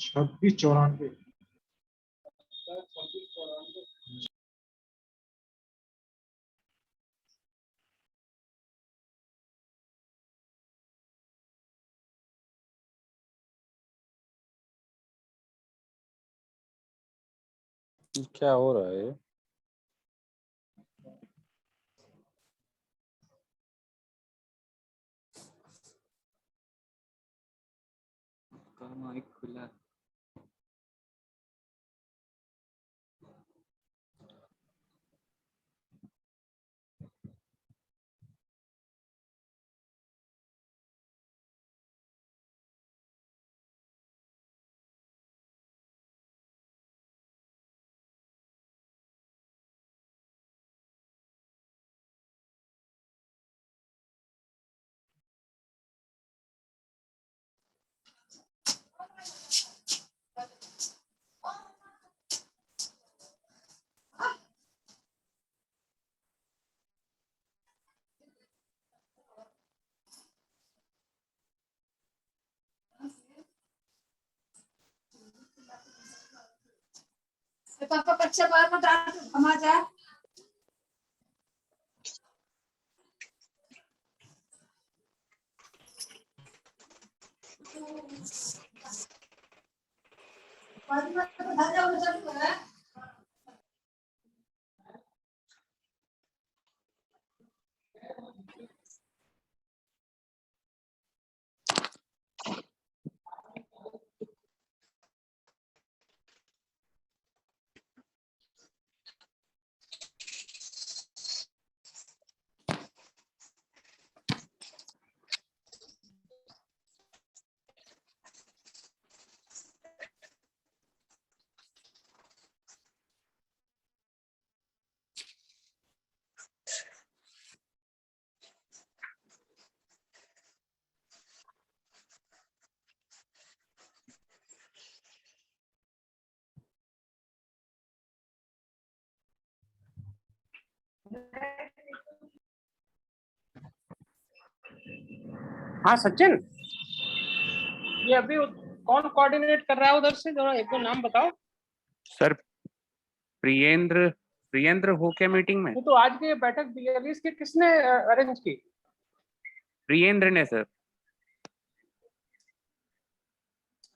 2694। क्या हो रहा है? माइक खुला। पापा कच्चा बार में डाल हमा जा। हाँ सचिन, ये अभी कौन कोऑर्डिनेट कर रहा है उधर से? जरा एक दो नाम बताओ। सर प्रियेंद्र हो क्या मीटिंग में? तो आज की बैठक बीएलईस की किसने अरेंज की? प्रियेंद्र ने सर।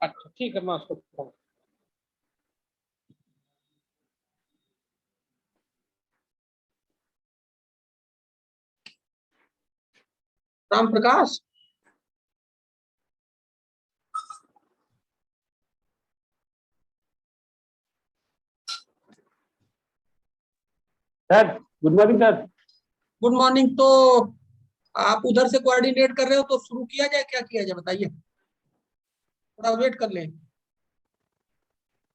अच्छा ठीक है, मैं उसको Ram Prakash, sir good morning sir. Good morning. तो आप उधर से कोऑर्डिनेट कर रहे हो तो शुरू किया जाए, क्या किया जाए बताइए, थोड़ा वेट कर लें।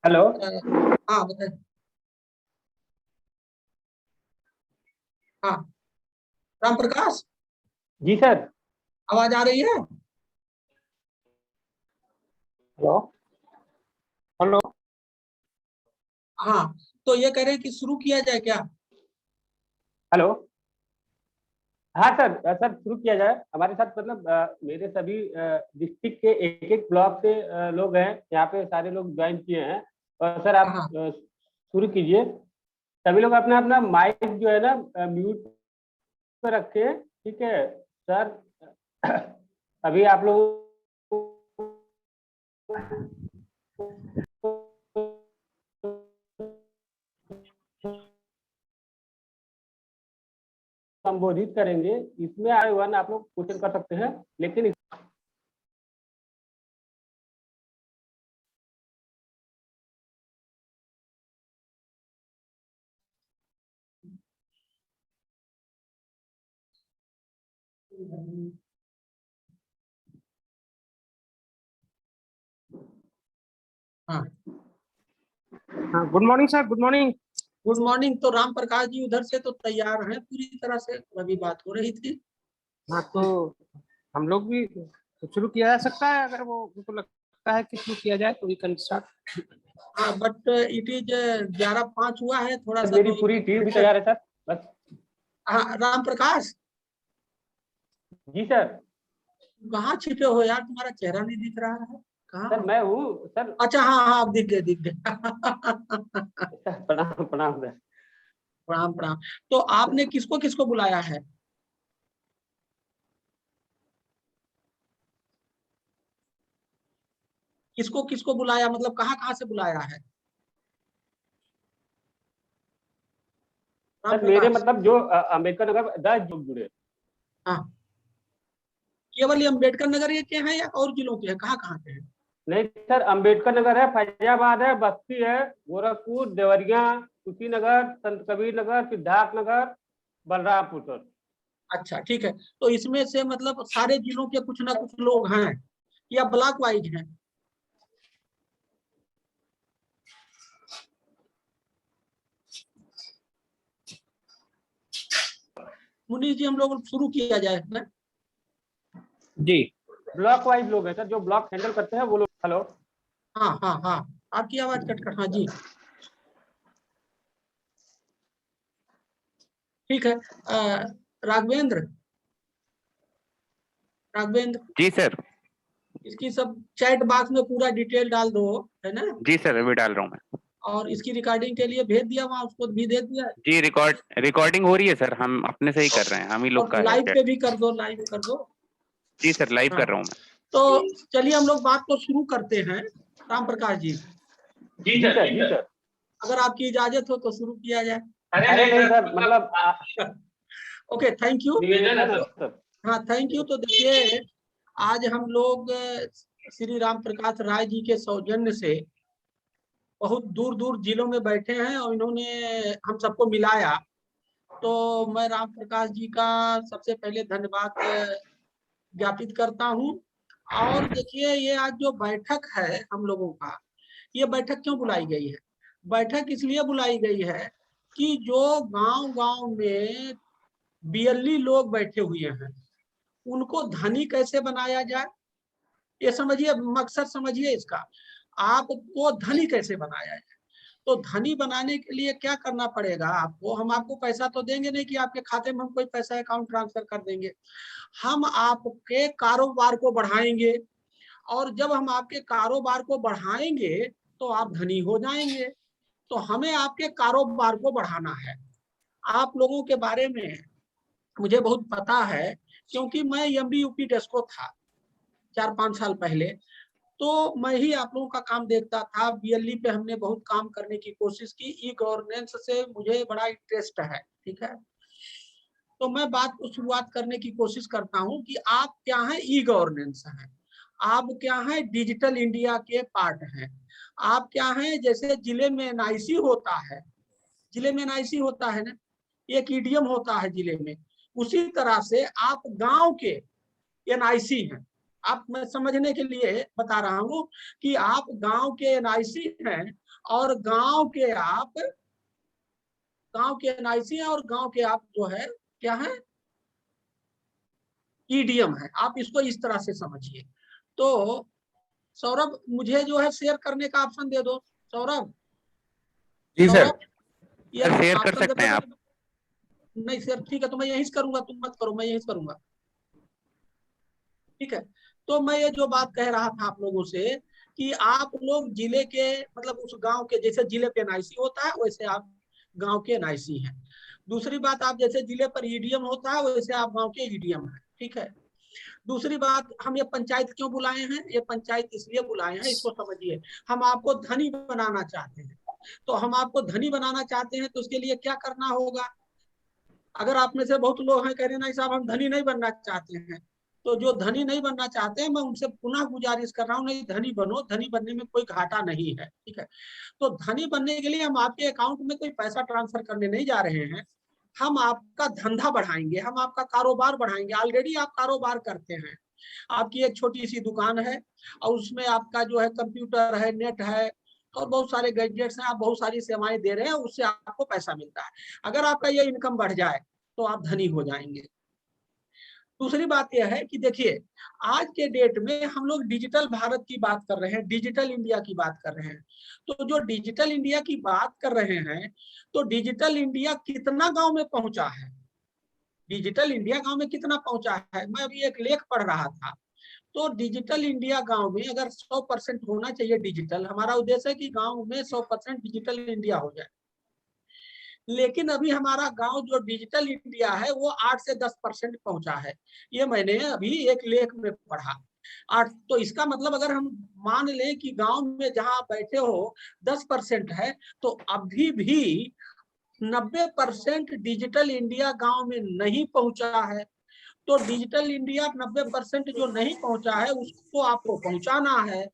हेलो। हाँ बताइए। हाँ राम प्रकाश, जी सर। आवाज आ रही है? Hello hello. हाँ, तो ये कह रहे हैं कि शुरू किया जाए क्या? हेलो। हाँ सर, सर शुरू किया जाए। हमारे साथ मतलब मेरे सभी डिस्ट्रिक्ट के एक एक ब्लॉक से लोग हैं, यहाँ पे सारे लोग ज्वाइन किए हैं। और सर आप हाँ शुरू कीजिए। सभी लोग अपना अपना माइक जो है ना म्यूट पे रखें, ठीक है सर। अभी आप लोग संबोधित करेंगे, इसमें आए वन आप लोग क्वेश्चन कर सकते हैं, लेकिन हाँ हाँ good morning sir, good morning. Good morning. तो राम प्रकाश जी उधर से तो तैयार हैं पूरी तरह से, अभी बात हो रही थी। हाँ तो हम लोग भी शुरू किया जा सकता है, अगर वो उनको लगता है कि शुरू किया जाए तो वी कैन स्टार्ट। हाँ बट इट इज 11:05 हुआ है, थोड़ा सा मेरी तो पूरी टीम भी तैयार है सर, बस। हाँ राम प्रकाश, जी सर। कहाँ छिपे हो यार, तुम्हारा चेहरा नहीं दिख रहा है। कहाँ? सर मैं हूँ सर। अच्छा हाँ हाँ, आप दिख गए दिख गए। प्रणाम प्रणाम सर। प्रणाम प्रणाम। तो आपने किसको किसको बुलाया है? किसको किसको बुलाया, मतलब कहाँ कहाँ से बुलाया है? राम सर मेरे प्रकाश। मतलब जो अम्बेडकर नगर 10 लोग जुड़े। हाँ, केवल ये अम्बेडकर नगर ये के हैं या और जिलों के हैं, कहाँ कहाँ के हैं? नहीं सर, अम्बेडकर नगर है, फैजाबाद है, बस्ती है, गोरखपुर, देवरिया, कुशीनगर, संत कबीर नगर, सिद्धार्थ नगर, बलरामपुर सर। अच्छा ठीक है, तो इसमें से मतलब सारे जिलों के कुछ ना कुछ लोग हैं या ब्लॉक वाइज हैं? मुनीष जी, हम लोग शुरू किया जाए ना? जी ब्लॉक वाइज लोग हैं सर, जो ब्लॉक हैंडल करते हैं वो लोग। हेलो। हाँ हाँ हाँ, आपकी आवाज कट कट, हाँ जी ठीक है। राघवेंद्र, राघवेंद्र जी सर। इसकी सब चैट बॉक्स में पूरा डिटेल डाल दो, है ना? जी सर, अभी डाल रहा हूँ मैं। और इसकी रिकॉर्डिंग के लिए भेज दिया, वहाँ उसको भी दे दिया। जी रिकॉर्डिंग हो रही है सर, हम अपने से ही कर रहे हैं, हम ही लोग और का है लाइव chat। पे भी कर दो, लाइव कर दो। जी सर, लाइव हाँ। कर रहा हूँ मैं। तो चलिए हम लोग बात को शुरू करते हैं। राम प्रकाश जी, जी सर, जी सर। अगर आपकी इजाजत हो तो शुरू किया जाए। अरे नहीं सर, मतलब ओके, थैंक यू। निवेदन है सर। हाँ थैंक यू। तो देखिए, आज हम लोग श्री राम प्रकाश राय जी के सौजन्य से बहुत दूर दूर जिलों में बैठे हैं और इन्होंने हम सबको मिलाया। तो मैं राम प्रकाश जी का सबसे पहले धन्यवाद ज्ञापित करता हूँ। और देखिए, ये आज जो बैठक है हम लोगों का, ये बैठक क्यों बुलाई गई है? बैठक इसलिए बुलाई गई है कि जो गांव गांव में बीएलई लोग बैठे हुए हैं, उनको धनी कैसे बनाया जाए, ये समझिए, मकसद समझिए इसका। आपको धनी कैसे बनाया जाए, तो धनी बनाने के लिए क्या करना पड़ेगा आपको? हम आपको पैसा तो देंगे नहीं कि आपके खाते में हम कोई पैसा अकाउंट ट्रांसफर कर देंगे। हम आपके कारोबार को बढ़ाएंगे, और जब हम आपके कारोबार को बढ़ाएंगे तो आप धनी हो जाएंगे। तो हमें आपके कारोबार को बढ़ाना है। आप लोगों के बारे में मुझे बहुत पता है, क्योंकि मैं एमबी यूपी डेस्को था 4-5 साल पहले। तो मैं ही आप लोगों का काम देखता था। बीएलई पे हमने बहुत काम करने की कोशिश की। ई गवर्नेंस से मुझे बड़ा इंटरेस्ट है, ठीक है। तो मैं बात को शुरुआत करने की कोशिश करता हूं कि आप क्या है, ई गवर्नेंस है, आप क्या है, डिजिटल इंडिया के पार्ट हैं, आप क्या है, जैसे जिले में एनआईसी होता है, जिले में एनआईसी होता है ना, एक ईडीएम होता है जिले में, उसी तरह से आप गांव के एनआईसी हैं। आप, मैं समझने के लिए बता रहा हूं कि आप गांव के एनआईसी हैं, और गांव के एनआईसी हैं, और गांव के आप जो है क्या है, ईडीएम है। आप इसको इस तरह से समझिए। तो सौरभ, मुझे जो है शेयर करने का ऑप्शन दे दो। सौरभ, जी सर। सौरभ, ये सर शेयर कर ऑप्शन दे सकते हैं दो। आप। नहीं सर, ठीक है, तो मैं यहीं से करूंगा, तुम मत करो, मैं यहीं से करूंगा, ठीक है। तो मैं ये जो बात कह रहा था आप लोगों से कि आप लोग जिले के, मतलब उस गांव के, जैसे जिले पे एनआईसी होता है वैसे आप गांव के एनआईसी हैं। दूसरी बात, आप जैसे जिले पर ईडीएम होता है वैसे आप गांव के ईडीएम हैं, ठीक है। दूसरी बात, हम ये पंचायत क्यों बुलाए हैं? ये पंचायत इसलिए बुलाए हैं, इसको समझिए। हम आपको धनी बनाना चाहते हैं। तो हम आपको धनी बनाना चाहते हैं तो उसके लिए क्या करना होगा? अगर आप में से बहुत लोग हैं कह रहे नहीं साहब हम धनी नहीं बनना चाहते हैं, तो जो धनी नहीं बनना चाहते हैं, मैं उनसे पुनः गुजारिश कर रहा हूँ, नहीं, धनी बनो, धनी बनने में कोई घाटा नहीं है, ठीक है। तो धनी बनने के लिए हम आपके अकाउंट में कोई पैसा ट्रांसफर करने नहीं जा रहे हैं, हम आपका धंधा बढ़ाएंगे, हम आपका कारोबार बढ़ाएंगे। ऑलरेडी आप कारोबार करते हैं, आपकी एक छोटी सी दुकान है और उसमें आपका जो है कंप्यूटर है, नेट है, और बहुत सारे गैजेट्स हैं, आप बहुत सारी सेवाएं दे रहे हैं, उससे आपको पैसा मिलता है। अगर आपका ये इनकम बढ़ जाए तो आप धनी हो जाएंगे। दूसरी बात यह है कि देखिए, आज के डेट में हम लोग डिजिटल भारत की बात कर रहे हैं, डिजिटल इंडिया की बात कर रहे हैं। तो जो डिजिटल इंडिया की बात कर रहे हैं, तो डिजिटल इंडिया कितना गांव में पहुंचा है? डिजिटल इंडिया गांव में कितना पहुंचा है? मैं अभी एक लेख पढ़ रहा था, तो डिजिटल इंडिया गांव में अगर 100% होना चाहिए डिजिटल, हमारा उद्देश्य है कि गांव में 100% डिजिटल इंडिया हो जाए। लेकिन अभी हमारा गांव जो डिजिटल इंडिया है वो 8 से 10% पहुंचा है। ये मैंने अभी एक लेख में पढ़ा। 8, तो इसका मतलब अगर हम मान लें कि गांव में जहां बैठे हो 10% है, तो अभी भी 90% डिजिटल इंडिया गांव में नहीं पहुंचा है। तो डिजिटल इंडिया 90% जो नहीं पहुंचा है उसको आपको पहुंचाना है।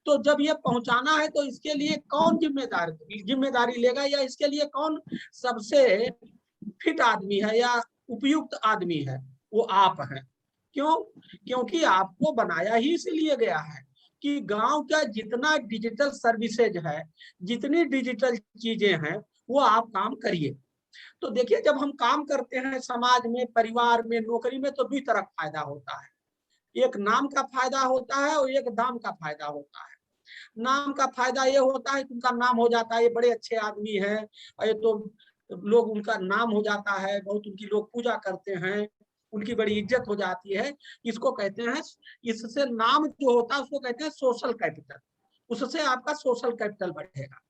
तो जब ये पहुंचाना है तो इसके लिए कौन जिम्मेदारी लेगा, या इसके लिए कौन सबसे फिट आदमी है या उपयुक्त आदमी है? वो आप हैं। क्यों? क्योंकि आपको बनाया ही इसलिए गया है कि गांव का जितना डिजिटल सर्विसेज है, जितनी डिजिटल चीजें हैं, वो आप काम करिए। तो देखिए, जब हम काम करते हैं समाज में, परिवार में, नौकरी में, तो 2 तरह फायदा होता है। एक नाम का फायदा होता है और एक दाम का फायदा होता है। नाम का फायदा ये होता है कि उनका नाम हो जाता है, ये बड़े अच्छे आदमी हैं, और ये तो लोग, उनका नाम हो जाता है, बहुत उनकी लोग पूजा करते हैं, उनकी बड़ी इज्जत हो जाती है। इसको कहते हैं, इससे नाम जो होता है उसको कहते हैं सोशल कैपिटल। उससे आपका सोशल कैपिटल बढ़ेगा।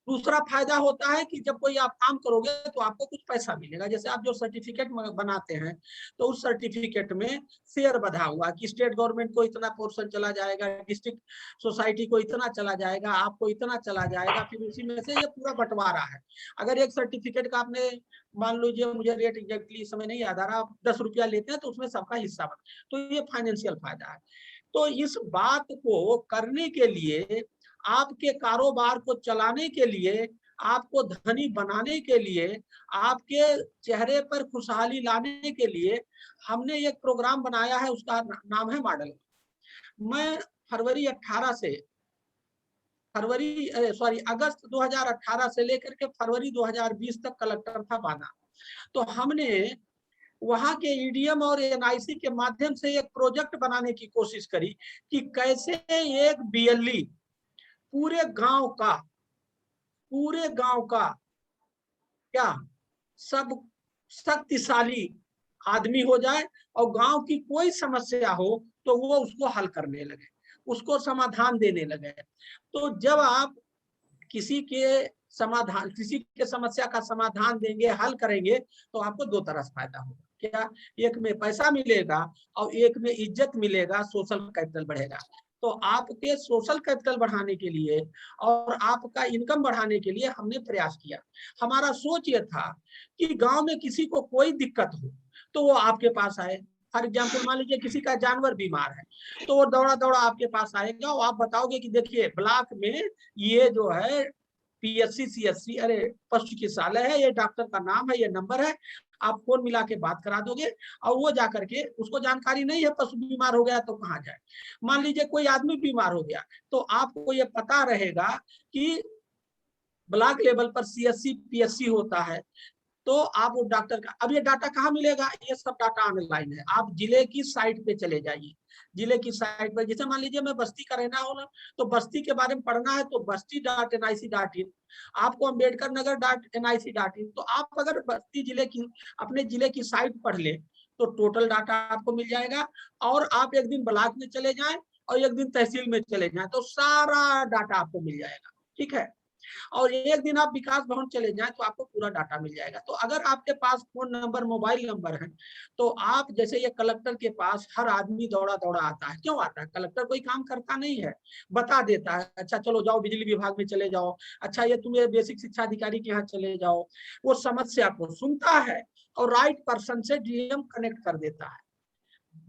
दूसरा फायदा होता है कि जब कोई आप काम करोगे तो आपको कुछ पैसा मिलेगा। जैसे आप जो सर्टिफिकेट बनाते हैं तो उस सर्टिफिकेट में शेयर बधा हुआ कि स्टेट गवर्नमेंट को इतना पोर्शन चला जाएगा, डिस्ट्रिक्ट सोसाइटी को इतना चला जाएगा, आपको इतना चला जाएगा, फिर उसी में से ये पूरा बंटवारा है। अगर एक सर्टिफिकेट का आपने, मान लीजिए, मुझे रेट एग्जैक्टली समय नहीं याद आ रहा, आप 10 रुपया लेते हैं तो उसमें सबका हिस्सा बना, तो ये फाइनेंशियल फायदा है। तो इस बात को करने के लिए, आपके कारोबार को चलाने के लिए, आपको धनी बनाने के लिए, आपके चेहरे पर खुशहाली लाने के लिए हमने एक प्रोग्राम बनाया है, उसका नाम है मॉडल। मैं अगस्त 2018 से लेकर के फरवरी 2020 तक कलेक्टर था बाना। तो हमने वहां के ईडीएम और एनआईसी के माध्यम से एक प्रोजेक्ट बनाने की कोशिश करी कि कैसे एक बीएलई पूरे गांव का क्या सब शक्तिशाली आदमी हो जाए, और गांव की कोई समस्या हो तो वो उसको हल करने लगे, उसको समाधान देने लगे। तो जब आप किसी के समस्या का समाधान देंगे, हल करेंगे, तो आपको 2 तरह से फायदा होगा। क्या? एक में पैसा मिलेगा और एक में इज्जत मिलेगा, सोशल कैपिटल बढ़ेगा। तो आपके सोशल कैपिटल बढ़ाने के लिए और आपका इनकम बढ़ाने के लिए हमने प्रयास किया। हमारा सोच ये था कि गांव में किसी को कोई दिक्कत हो तो वो आपके पास आए। फॉर एग्जाम्पल, मान लीजिए किसी का जानवर बीमार है तो वो दौड़ा दौड़ा आपके पास आएगा और आप बताओगे कि देखिए ब्लॉक में ये जो है पीएससी सीएससी अरे पशु चिकित्सालय है, ये डॉक्टर का नाम है, ये नंबर है, आप फोन मिला के बात करा दोगे और वो जाकर के, उसको जानकारी नहीं है पशु बीमार हो गया तो कहाँ जाए। मान लीजिए कोई आदमी बीमार हो गया तो आपको ये पता रहेगा कि ब्लॉक लेवल पर सीएससी पीएससी होता है, तो आप वो डॉक्टर का, अब ये डाटा कहाँ मिलेगा? ये सब डाटा ऑनलाइन है। आप जिले की साइट पे चले जाइए, जिले की साइट पर, जैसे मान लीजिए मैं बस्ती का रहना हो ना, तो बस्ती के बारे में पढ़ना है तो basti.nic.in, आपको अम्बेडकर नगर.nic.in। तो आप अगर बस्ती जिले की, अपने जिले की साइट पढ़ ले तो टोटल डाटा आपको मिल जाएगा। और आप एक दिन ब्लॉक में चले जाएं और एक दिन तहसील में चले जाएं तो सारा डाटा आपको मिल जाएगा, ठीक है। और एक दिन आप विकास भवन चले जाएं तो आपको पूरा डाटा मिल जाएगा। तो अगर आपके पास फोन नंबर, मोबाइल नंबर है, तो आप, जैसे ये कलेक्टर के पास हर आदमी दौड़ा दौड़ा आता है, क्यों आता है? कलेक्टर कोई काम करता नहीं है, बता देता है, अच्छा चलो जाओ बिजली विभाग में चले जाओ, अच्छा ये तुम्हें बेसिक शिक्षा अधिकारी के यहाँ चले जाओ। वो समस्या को सुनता है और राइट पर्सन से डीएम कनेक्ट कर देता है।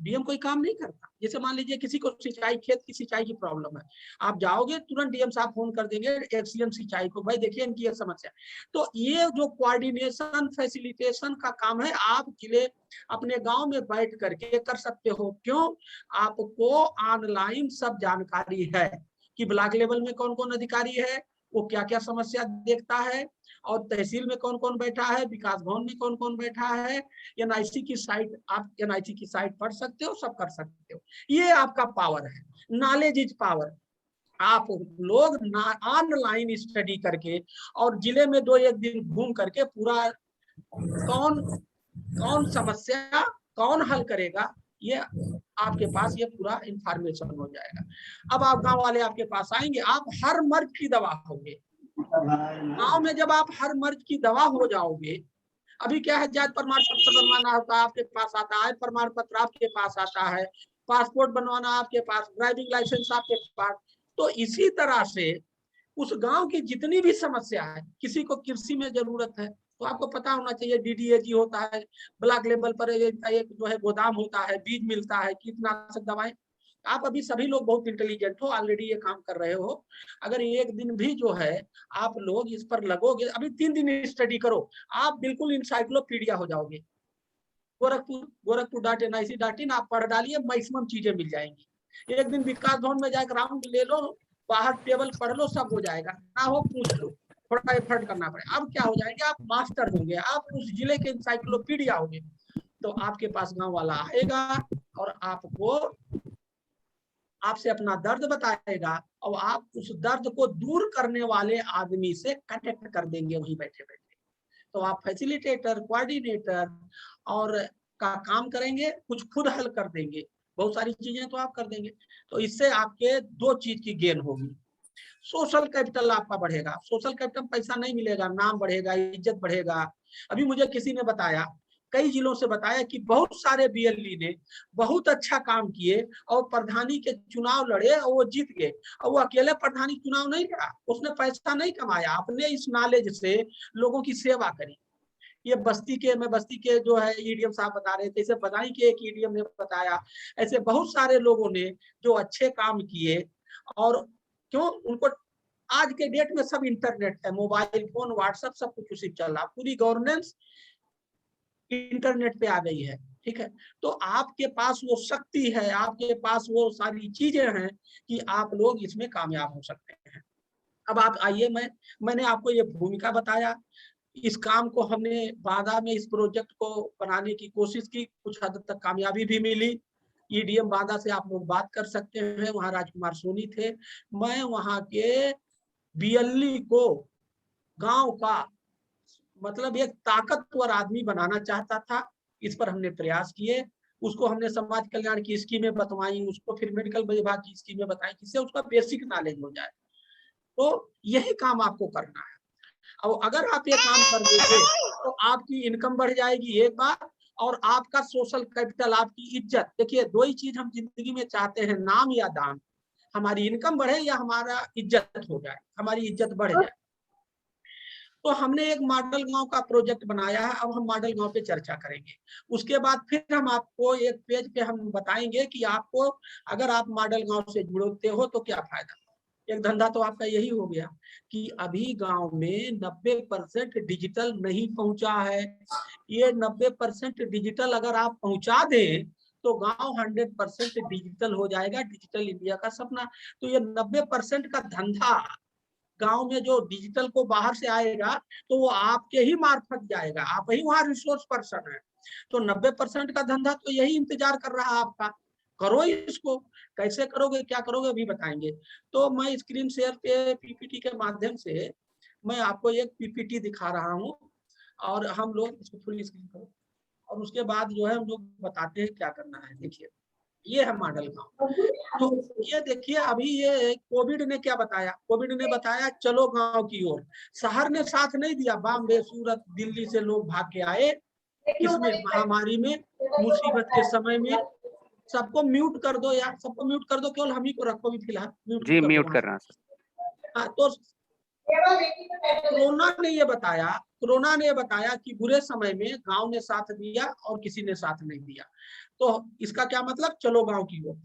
डीएम कोई काम नहीं करता। जैसे मान लीजिए किसी को सिंचाई, खेत की सिंचाई की प्रॉब्लम है, आप जाओगे तुरंत डीएम साहब फोन कर देंगे एक्सीएम सिंचाई को, भाई देखिए इनकी ये समस्या। तो ये जो कोऑर्डिनेशन फैसिलिटेशन का काम है, आप जिले अपने गांव में बैठ करके कर सकते हो। क्यों? आपको ऑनलाइन सब जानकारी है कि ब्लॉक लेवल में कौन कौन अधिकारी है, वो क्या क्या समस्या देखता है, और तहसील में कौन कौन बैठा है, विकास भवन में कौन कौन बैठा है। एनआईसी की साइट, आप एनआईसी की साइट पढ़ सकते हो, सब कर सकते हो। ये आपका पावर है, नॉलेज इज पावर। आप लोग ऑनलाइन स्टडी करके और जिले में 2-1 दिन घूम करके पूरा कौन समस्या कौन हल करेगा, ये आपके पास ये पूरा इंफॉर्मेशन हो जाएगा। अब आप गांव वाले आपके पास आएंगे, आप हर मर्ज की दवा होंगे गांव में। जब आप हर मर्ज की दवा हो जाओगे, अभी क्या है, जाति प्रमाण पत्र बनवाना होता है आपके पास आता है, प्रमाण पत्र आपके पास आता है, पासपोर्ट बनवाना आपके पास, ड्राइविंग लाइसेंस आपके पास। तो इसी तरह से उस गांव की जितनी भी समस्या है, किसी को कृषि में जरूरत है तो आपको पता होना चाहिए DDAG होता है, ब्लॉक लेवल पर एक जो है गोदाम होता है, बीज मिलता है, कीटनाशक दवाएं। आप अभी सभी लोग बहुत इंटेलिजेंट हो, ऑलरेडी ये काम कर रहे हो। अगर एक दिन भी जो है आप लोग इस पर लगोगे, अभी 3 दिन स्टडी करो, आप बिल्कुल इंसाइक्लोपीडिया हो जाओगे। gorakhpur.nic.in आप पढ़ डालिए, मैक्सिमम चीजें मिल जाएंगी। एक दिन विकास भवन में जाकर राउंड ले लो, बाहर टेबल पढ़ लो, सब हो जाएगा। ना हो पूछ लो, थोड़ा एफर्ट करना पड़ेगा। अब क्या हो जाएंगे, आप मास्टर होंगे, आप उस जिले के इंसाइक्लोपीडिया होंगे। तो आपके पास गांव वाला आएगा और आपसे अपना दर्द बताएगा, और आप उस दर्द को दूर करने वाले आदमी से कनेक्ट कर देंगे वहीं बैठे बैठे। तो आप फैसिलिटेटर, कोऑर्डिनेटर और का काम करेंगे, कुछ खुद हल कर देंगे, बहुत सारी चीजें तो आप कर देंगे। तो इससे आपके 2 चीज की गेन होगी। सोशल कैपिटल आपका बढ़ेगा। सोशल कैपिटल पैसा नहीं मिलेगा, नाम बढ़ेगा, इज्जत बढ़ेगा। अभी मुझे किसी ने बताया, कई जिलों से बताया कि बहुत सारे BLE ने बहुत अच्छा काम किए और प्रधानी के चुनाव लड़े और वो जीत गए। और वो अकेले प्रधानी चुनाव नहीं लड़ा, उसने पैसा नहीं कमाया, अपने इस नॉलेज से लोगों की सेवा करी। ये बस्ती के जो है EDM साहब बता रहे थे, इसे बधाई के एक EDM ने बताया। ऐसे बहुत सारे लोगों ने जो अच्छे काम किए, और क्यों उनको आज के डेट में सब इंटरनेट है, मोबाइल फोन, व्हाट्सएप, सब कुछ उसी चल रहा, पूरी गवर्नेंस इंटरनेट पे आ गई है। ठीक है, तो आपके पास वो शक्ति है, आपके पास वो सारी चीजें हैं कि आप लोग इसमें कामयाब हो सकते हैं। अब आप आइए, मैंने आपको ये भूमिका बताया। इस काम को हमने बांदा में इस प्रोजेक्ट को बनाने की कोशिश की, कुछ हद तक कामयाबी भी मिली। EDM बांदा से आप लोग बात कर सकते हैं, वहां राजकुमार सोनी थे। मैं वहां के BLE को गांव का मतलब एक ताकतवर आदमी बनाना चाहता था। इस पर हमने प्रयास किए, उसको हमने समाज कल्याण की स्कीमें बतवाई, उसको फिर मेडिकल विभाग की स्कीमें बताई, जिससे उसका बेसिक नॉलेज हो जाए। तो यही काम आपको करना है। अब अगर आप ये काम कर लेंगे तो आपकी इनकम बढ़ जाएगी एक बार, और आपका सोशल कैपिटल, आपकी इज्जत। देखिए, 2 ही चीज हम जिंदगी में चाहते हैं, नाम या दान। हमारी इनकम बढ़े या हमारा इज्जत हो जाए, हमारी इज्जत बढ़ जाए। तो हमने एक मॉडल गांव का प्रोजेक्ट बनाया है। अब हम मॉडल गांव पे चर्चा करेंगे, उसके बाद फिर हम आपको एक पेज पे हम बताएंगे कि आपको अगर आप मॉडल गांव से जुड़ते हो तो क्या फायदा। एक धंधा तो आपका यही हो गया कि अभी गांव में 90% डिजिटल नहीं पहुंचा है। ये 90% डिजिटल अगर आप पहुंचा दें तो गांव 100% डिजिटल हो जाएगा, डिजिटल इंडिया का सपना। तो ये 90% का धंधा गांव में जो डिजिटल को बाहर से आएगा तो वो आपके ही मार्फत जाएगा, आप ही वहां रिसोर्स पर्सन है। तो 90% का धंधा तो यही इंतजार कर रहा है आपका। करो इसको, कैसे करोगे, क्या करोगे, अभी बताएंगे। तो मैं स्क्रीन शेयर के PPT के माध्यम से मैं आपको एक PPT दिखा रहा हूँ, और हम लोग इसको फुल स्क्रीन करो, और उसके बाद जो है हम लोग बताते हैं क्या करना है। देखिए, ये है मॉडल गांव। तो ये देखिए, अभी ये कोविड ने क्या बताया, कोविड ने बताया चलो गांव की ओर। शहर ने साथ नहीं दिया, बॉम्बे, सूरत, दिल्ली से लोग भाग के आए इसमें महामारी में, मुसीबत के समय में। सबको म्यूट कर दो यार, सबको म्यूट कर दो, केवल हम ही को रखो भी फिलहाल। जी म्यूट कर रहा हूं सर। हाँ, तो कोरोना ने बताया कि बुरे समय में गांव ने साथ दिया और किसी ने साथ नहीं दिया। तो इसका क्या मतलब, चलो गांव की ओर।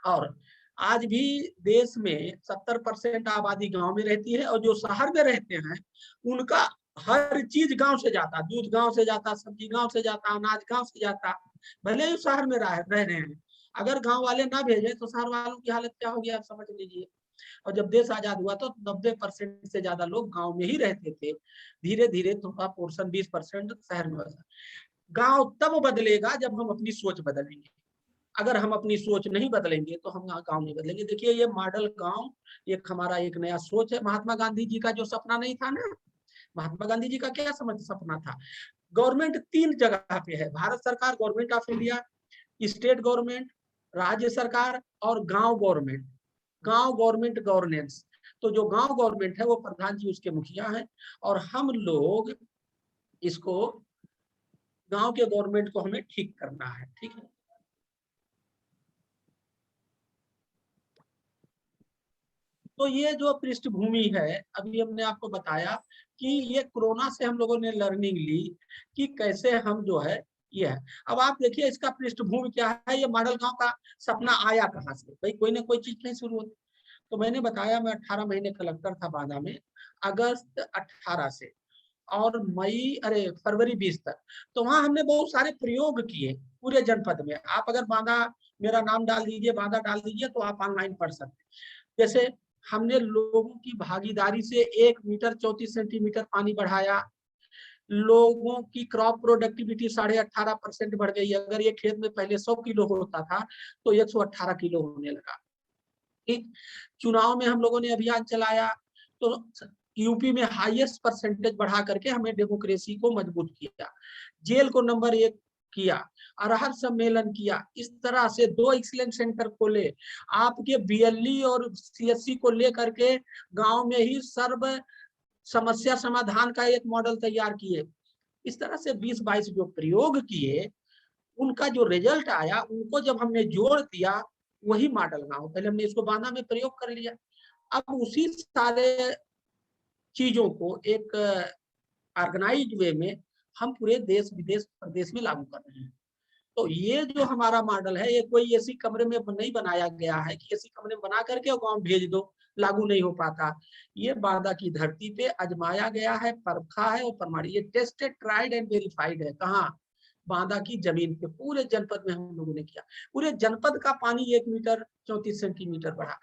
और आज भी देश में 70% आबादी गांव में रहती है, और जो शहर में रहते हैं उनका हर चीज गांव से जाता, दूध गांव से जाता, सब्जी गांव से जाता, अनाज गांव से जाता, भले ही शहर में रह रहे हैं। अगर गांव वाले ना भेजे तो शहर वालों की हालत क्या होगी, आप समझ लीजिए। और जब देश आजाद हुआ तो 90% से ज्यादा लोग गांव में ही रहते थे। धीरे धीरे थोड़ा पोर्शन 20% शहर में बसा। गांव तब बदलेगा जब हम अपनी सोच बदलेंगे। अगर हम अपनी सोच नहीं बदलेंगे तो हम गांव नहीं बदलेंगे। देखिए, ये मॉडल गांव एक हमारा एक नया सोच है। महात्मा गांधी जी का जो सपना नहीं था ना, महात्मा गांधी जी का क्या सपना था, गवर्नमेंट 3 जगह पे है, भारत सरकार, government of India, state government राज्य सरकार और गांव गवर्नमेंट गवर्नेंस। तो जो गांव गवर्नमेंट है वो प्रधान जी उसके मुखिया हैं, और हम लोग इसको गांव के गवर्नमेंट को हमें ठीक करना है। ठीक है, तो ये जो पृष्ठभूमि है, अभी हमने आपको बताया कि ये कोरोना से हम लोगों ने लर्निंग ली कि कैसे हम जो है ये है। अब आप देखिए इसका पृष्ठभूमि क्या है, ये मॉडल गांव का सपना आया कहाँ से? भाई कोई ना कोई चीज नहीं शुरू होती। तो मैंने बताया मैं 18 महीने कलेक्टर था बांदा में, अगस्त 18 से और फरवरी 20 तक। तो वहां हमने बहुत सारे प्रयोग किए पूरे जनपद में। आप अगर बांदा मेरा नाम डाल दीजिए, बांदा डाल दीजिए, तो आप ऑनलाइन पढ़ सकते हैं। जैसे हमने लोगों की भागीदारी से 1 मीटर 34 सेंटीमीटर पानी बढ़ाया। लोगों की क्रॉप प्रोडक्टिविटी 18.5% बढ़ गई। अगर ये खेत में पहले 100 किलो होता था तो 118 किलो होने लगा। ठीक, चुनाव में हम लोगों ने अभियान चलाया तो यूपी में हाईएस्ट परसेंटेज बढ़ा करके हमने डेमोक्रेसी को मजबूत किया, जेल को नंबर 1 किया, अरहर सम्मेलन किया। इस तरह से 2 एक्सीलेंस सेंटर खोले, आपके बीएलई और सीएससी को लेकर के गांव में ही सर्व समस्या समाधान का एक मॉडल तैयार किए। इस तरह से 20-22 जो प्रयोग किए, उनका जो रिजल्ट आया, उनको जब हमने जोड़ दिया, वही मॉडल गांव। पहले हमने इसको बांदा में प्रयोग कर लिया, अब उसी सारे चीजों को एक ऑर्गेनाइज्ड वे में हम पूरे देश विदेश प्रदेश में लागू कर रहे हैं। तो ये जो हमारा मॉडल है, ये कोई ऐसी कमरे में नहीं बनाया गया है कि ऐसी कमरे में बना करके गांव भेज दो, लागू नहीं हो पाता। ये बांदा की धरती पे आजमाया गया है, परखा है और प्रमाणित, ये टेस्टेड, ट्राइड एंड वेरीफाइड है। कहाँ? बांदा की जमीन पे, पूरे जनपद में हम लोगों ने किया। पूरे जनपद का पानी 1 मीटर 34 सेंटीमीटर बढ़ा।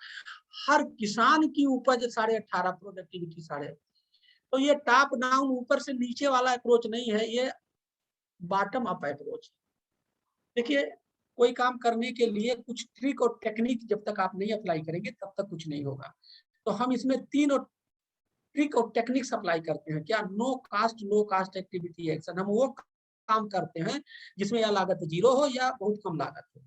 हर किसान की उपज 18.5, प्रोडक्टिविटी 3.5। तो ये टॉप डाउन, ऊपर से नीचे वाला अप्रोच नहीं है, ये बॉटम अप अप्रोच। देखिए, कोई काम करने के लिए कुछ ट्रिक और टेक्निक जब तक आप नहीं अप्लाई करेंगे तब तक कुछ नहीं होगा। तो हम इसमें 3 ट्रिक और टेक्निक्स अप्लाई करते हैं। क्या? No cost activity action. हम वो काम करते हैं जिसमें या लागत 0 हो या बहुत कम लागत हो।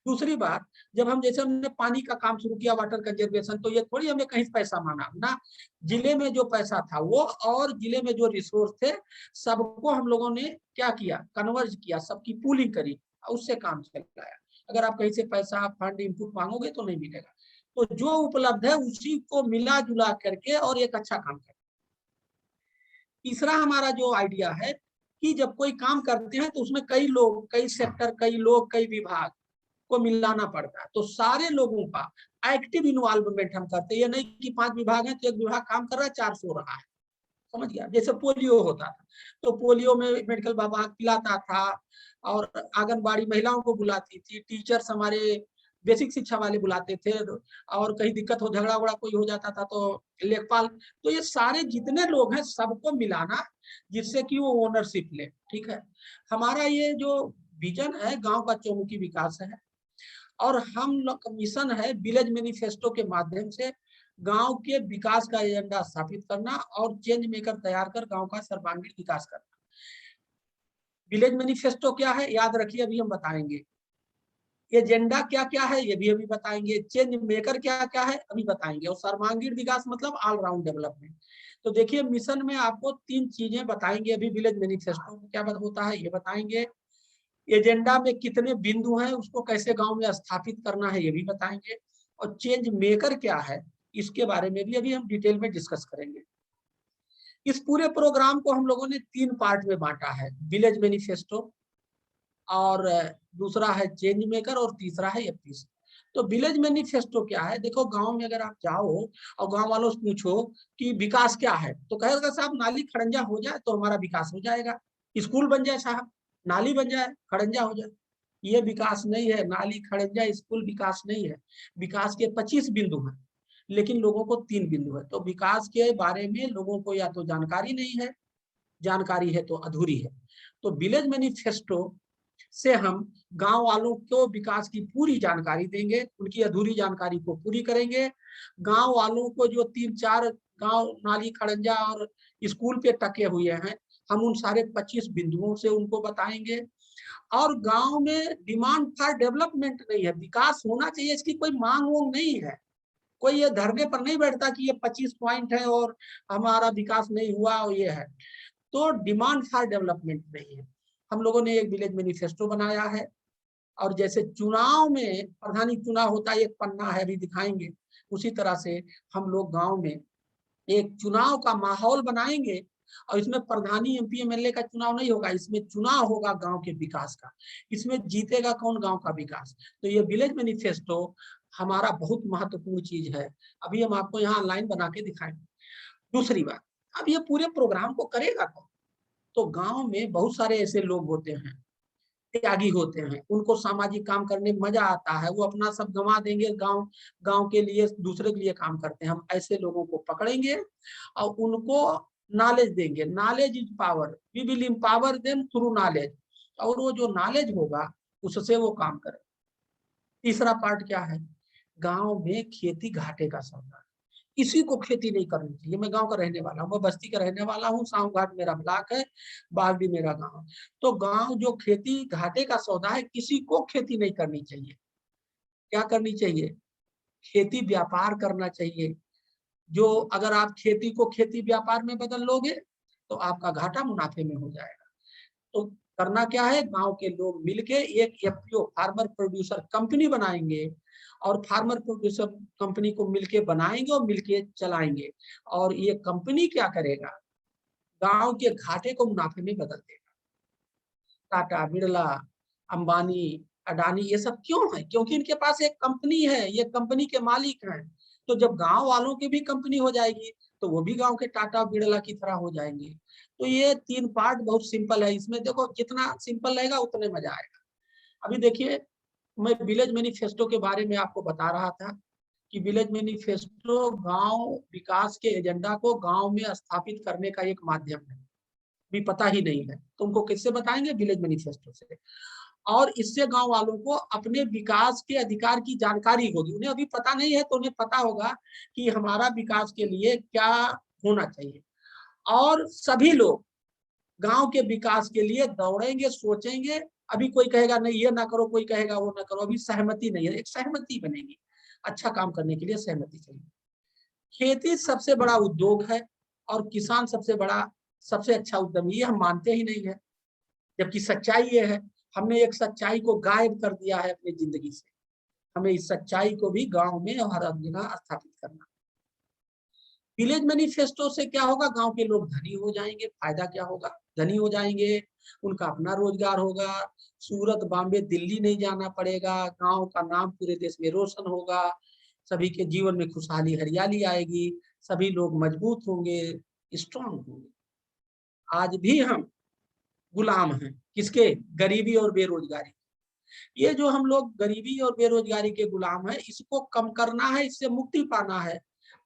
दूसरी बात, जब हम जैसे हमने पानी का काम शुरू किया, वाटर कंजर्वेशन, तो ये थोड़ी हमने कहीं पैसा मांगा ना, जिले में जो पैसा था वो और जिले में जो रिसोर्स थे सबको हम लोगों ने क्या किया? कन्वर्ज किया, सबकी पूलिंग करी, उससे काम चलाया। अगर आप कहीं से पैसा फंड इनपुट मांगोगे तो नहीं मिलेगा। तो जो उपलब्ध है उसी को मिला जुला करके और एक अच्छा काम करें। तीसरा हमारा जो आइडिया है कि जब कोई काम करते हैं तो उसमें कई लोग, कई सेक्टर, कई लोग, कई विभाग को मिलाना पड़ता है। तो सारे लोगों का एक्टिव इन्वॉल्वमेंट हम करते हैं। ये नहीं कि 5 विभाग हैं तो एक विभाग काम कर रहा है, 4 सो रहा है। समझ गया? जैसे पोलियो होता था तो पोलियो में मेडिकल विभाग पिलाता था और आंगनबाड़ी महिलाओं को बुलाती थी, टीचर्स हमारे बेसिक शिक्षा वाले बुलाते थे, और कहीं दिक्कत हो, झगड़ा वगड़ा कोई हो जाता था तो लेखपाल। तो ये सारे जितने लोग हैं सबको मिलाना जिससे कि वो ओनरशिप ले। ठीक है, हमारा ये जो विजन है गांव का चौमुखी विकास है, और हम लोग का मिशन है विलेज मैनिफेस्टो के माध्यम से गांव के विकास का एजेंडा स्थापित करना और चेंज मेकर तैयार कर गांव का सर्वांगीण विकास करना। विलेज मैनिफेस्टो क्या है याद रखिए, अभी हम बताएंगे। एजेंडा क्या क्या है ये भी अभी बताएंगे। चेंज मेकर क्या क्या है अभी बताएंगे। और सर्वांगीण विकास मतलब ऑलराउंड डेवलपमेंट। तो देखिए, मिशन में आपको 3 चीजें बताएंगे अभी। विलेज मैनिफेस्टो में क्या होता है ये बताएंगे, एजेंडा में कितने बिंदु हैं उसको कैसे गांव में स्थापित करना है ये भी बताएंगे, और चेंज मेकर क्या है इसके बारे में भी अभी हम डिटेल में डिस्कस करेंगे। इस पूरे प्रोग्राम को हम लोगों ने 3 पार्ट में बांटा है, विलेज मैनिफेस्टो, और दूसरा है चेंज मेकर, और तीसरा है एफपीसी। तो विलेज मैनिफेस्टो क्या है? देखो, गांव में अगर आप जाओ और गांव वालों से पूछो कि विकास क्या है तो कहेगा साहब नाली खड़ंजा हो जाए तो हमारा विकास हो जाएगा, स्कूल बन जाए साहब, नाली बन जाए, खड़ंजा हो जाए। ये विकास नहीं है, नाली खड़ंजा स्कूल विकास नहीं है। विकास के 25 बिंदु हैं लेकिन लोगों को 3 बिंदु है। तो विकास के बारे में लोगों को या तो जानकारी नहीं है, जानकारी है तो अधूरी है। तो विलेज मैनिफेस्टो से हम गांव वालों को विकास की पूरी जानकारी देंगे, उनकी अधूरी जानकारी को पूरी करेंगे। गांव वालों को जो 3-4 गांव नाली खड़ंजा और स्कूल पे टके हुए हैं हम उन सारे 25 बिंदुओं से उनको बताएंगे। और गांव में डिमांड फॉर डेवलपमेंट नहीं है, विकास होना चाहिए, इसकी कोई मांग वोंग नहीं है। कोई ये धरने पर नहीं बैठता कि ये 25 पॉइंट है और हमारा विकास नहीं हुआ और ये है। तो डिमांड फॉर डेवलपमेंट नहीं है। हम लोगों ने एक विलेज मैनिफेस्टो बनाया है, और जैसे चुनाव में प्रधानी चुनाव होता है, एक पन्ना है, अभी दिखाएंगे, उसी तरह से हम लोग गांव में एक चुनाव का माहौल बनाएंगे। और इसमें प्रधानी एमपी एमएलए का चुनाव नहीं होगा, इसमें चुनाव होगा गांव के विकास का। इसमें जीतेगा कौन? गांव का विकास। तो ये विलेज मैनिफेस्टो हमारा बहुत महत्वपूर्ण चीज है। अभी हम आपको यहाँ ऑनलाइन बना के दिखाएंगे। दूसरी बात, अब ये पूरे प्रोग्राम को करेगा कौन? तो गांव में बहुत सारे ऐसे लोग होते हैं, त्यागी होते हैं, उनको सामाजिक काम करने में मजा आता है, वो अपना सब गंवा देंगे, गांव के लिए, दूसरे के लिए काम करते हैं। हम ऐसे लोगों को पकड़ेंगे और उनको नॉलेज देंगे। Knowledge is power, we will empower them through knowledge. और वो जो नॉलेज होगा उससे वो काम करे। तीसरा पार्ट क्या है? गांव में खेती घाटे का सौदा है, किसी को खेती नहीं करनी चाहिए। मैं गांव का रहने वाला हूँ, मैं बस्ती का रहने वाला हूँ, साव घाट मेरा ब्लॉक है, बागडी मेरा गांव। तो गांव जो खेती घाटे का सौदा है, किसी को खेती नहीं करनी चाहिए। क्या करनी चाहिए? खेती व्यापार करना चाहिए। जो अगर आप खेती को खेती व्यापार में बदल लोगे तो आपका घाटा मुनाफे में हो जाएगा। तो करना क्या है? गांव के लोग मिलके एक एफपीओ, फार्मर प्रोड्यूसर कंपनी बनाएंगे, और फार्मर प्रोड्यूसर कंपनी को मिलके बनाएंगे और मिलके चलाएंगे। और ये कंपनी क्या करेगा? गांव के घाटे को मुनाफे में बदल देगा। टाटा, बिरला, अंबानी, अडानी, ये सब क्यों है? क्योंकि इनके पास एक कंपनी है, ये कंपनी के मालिक हैं। तो जब गांव वालों की भी कंपनी हो जाएगी तो वो भी गांव के टाटा बिरला की तरह हो जाएंगे। तो ये 3 पार्ट बहुत सिंपल है। इसमें देखो, जितना सिंपल रहेगा उतने मजा आएगा। अभी देखिए, मैं विलेज मैनिफेस्टो के बारे में आपको बता रहा था कि विलेज मैनिफेस्टो गांव विकास के एजेंडा को गांव में स्थापित करने का एक माध्यम है। भी पता ही नहीं है तो उनको किससे बताएंगे? विलेज मैनिफेस्टो से। और इससे गांव वालों को अपने विकास के अधिकार की जानकारी होगी। उन्हें अभी पता नहीं है तो उन्हें पता होगा कि हमारा विकास के लिए क्या होना चाहिए। और सभी लोग गांव के विकास के लिए दौड़ेंगे, सोचेंगे। अभी कोई कहेगा नहीं ये ना करो, कोई कहेगा वो ना करो, अभी सहमति नहीं है। एक सहमति बनेगी, अच्छा काम करने के लिए सहमति चाहिए। खेती सबसे बड़ा उद्योग है और किसान सबसे बड़ा, सबसे अच्छा उद्यमी, ये हम मानते ही नहीं है, जबकि सच्चाई ये है। हमने एक सच्चाई को गायब कर दिया है अपनी जिंदगी से। हमें इस सच्चाई को भी गांव में और हर जगह स्थापित करना। विलेज मैनिफेस्टो से क्या होगा? गांव के लोग धनी हो जाएंगे। फायदा क्या होगा? धनी हो जाएंगे, उनका अपना रोजगार होगा, सूरत, बॉम्बे, दिल्ली नहीं जाना पड़ेगा, गांव का नाम पूरे देश में रोशन होगा, सभी के जीवन में खुशहाली, हरियाली आएगी, सभी लोग मजबूत होंगे, स्ट्रांग होंगे। आज भी हम गुलाम हैं किसके? गरीबी और बेरोजगारी। ये जो हम लोग गरीबी और बेरोजगारी के गुलाम है, इसको कम करना है, इससे मुक्ति पाना है।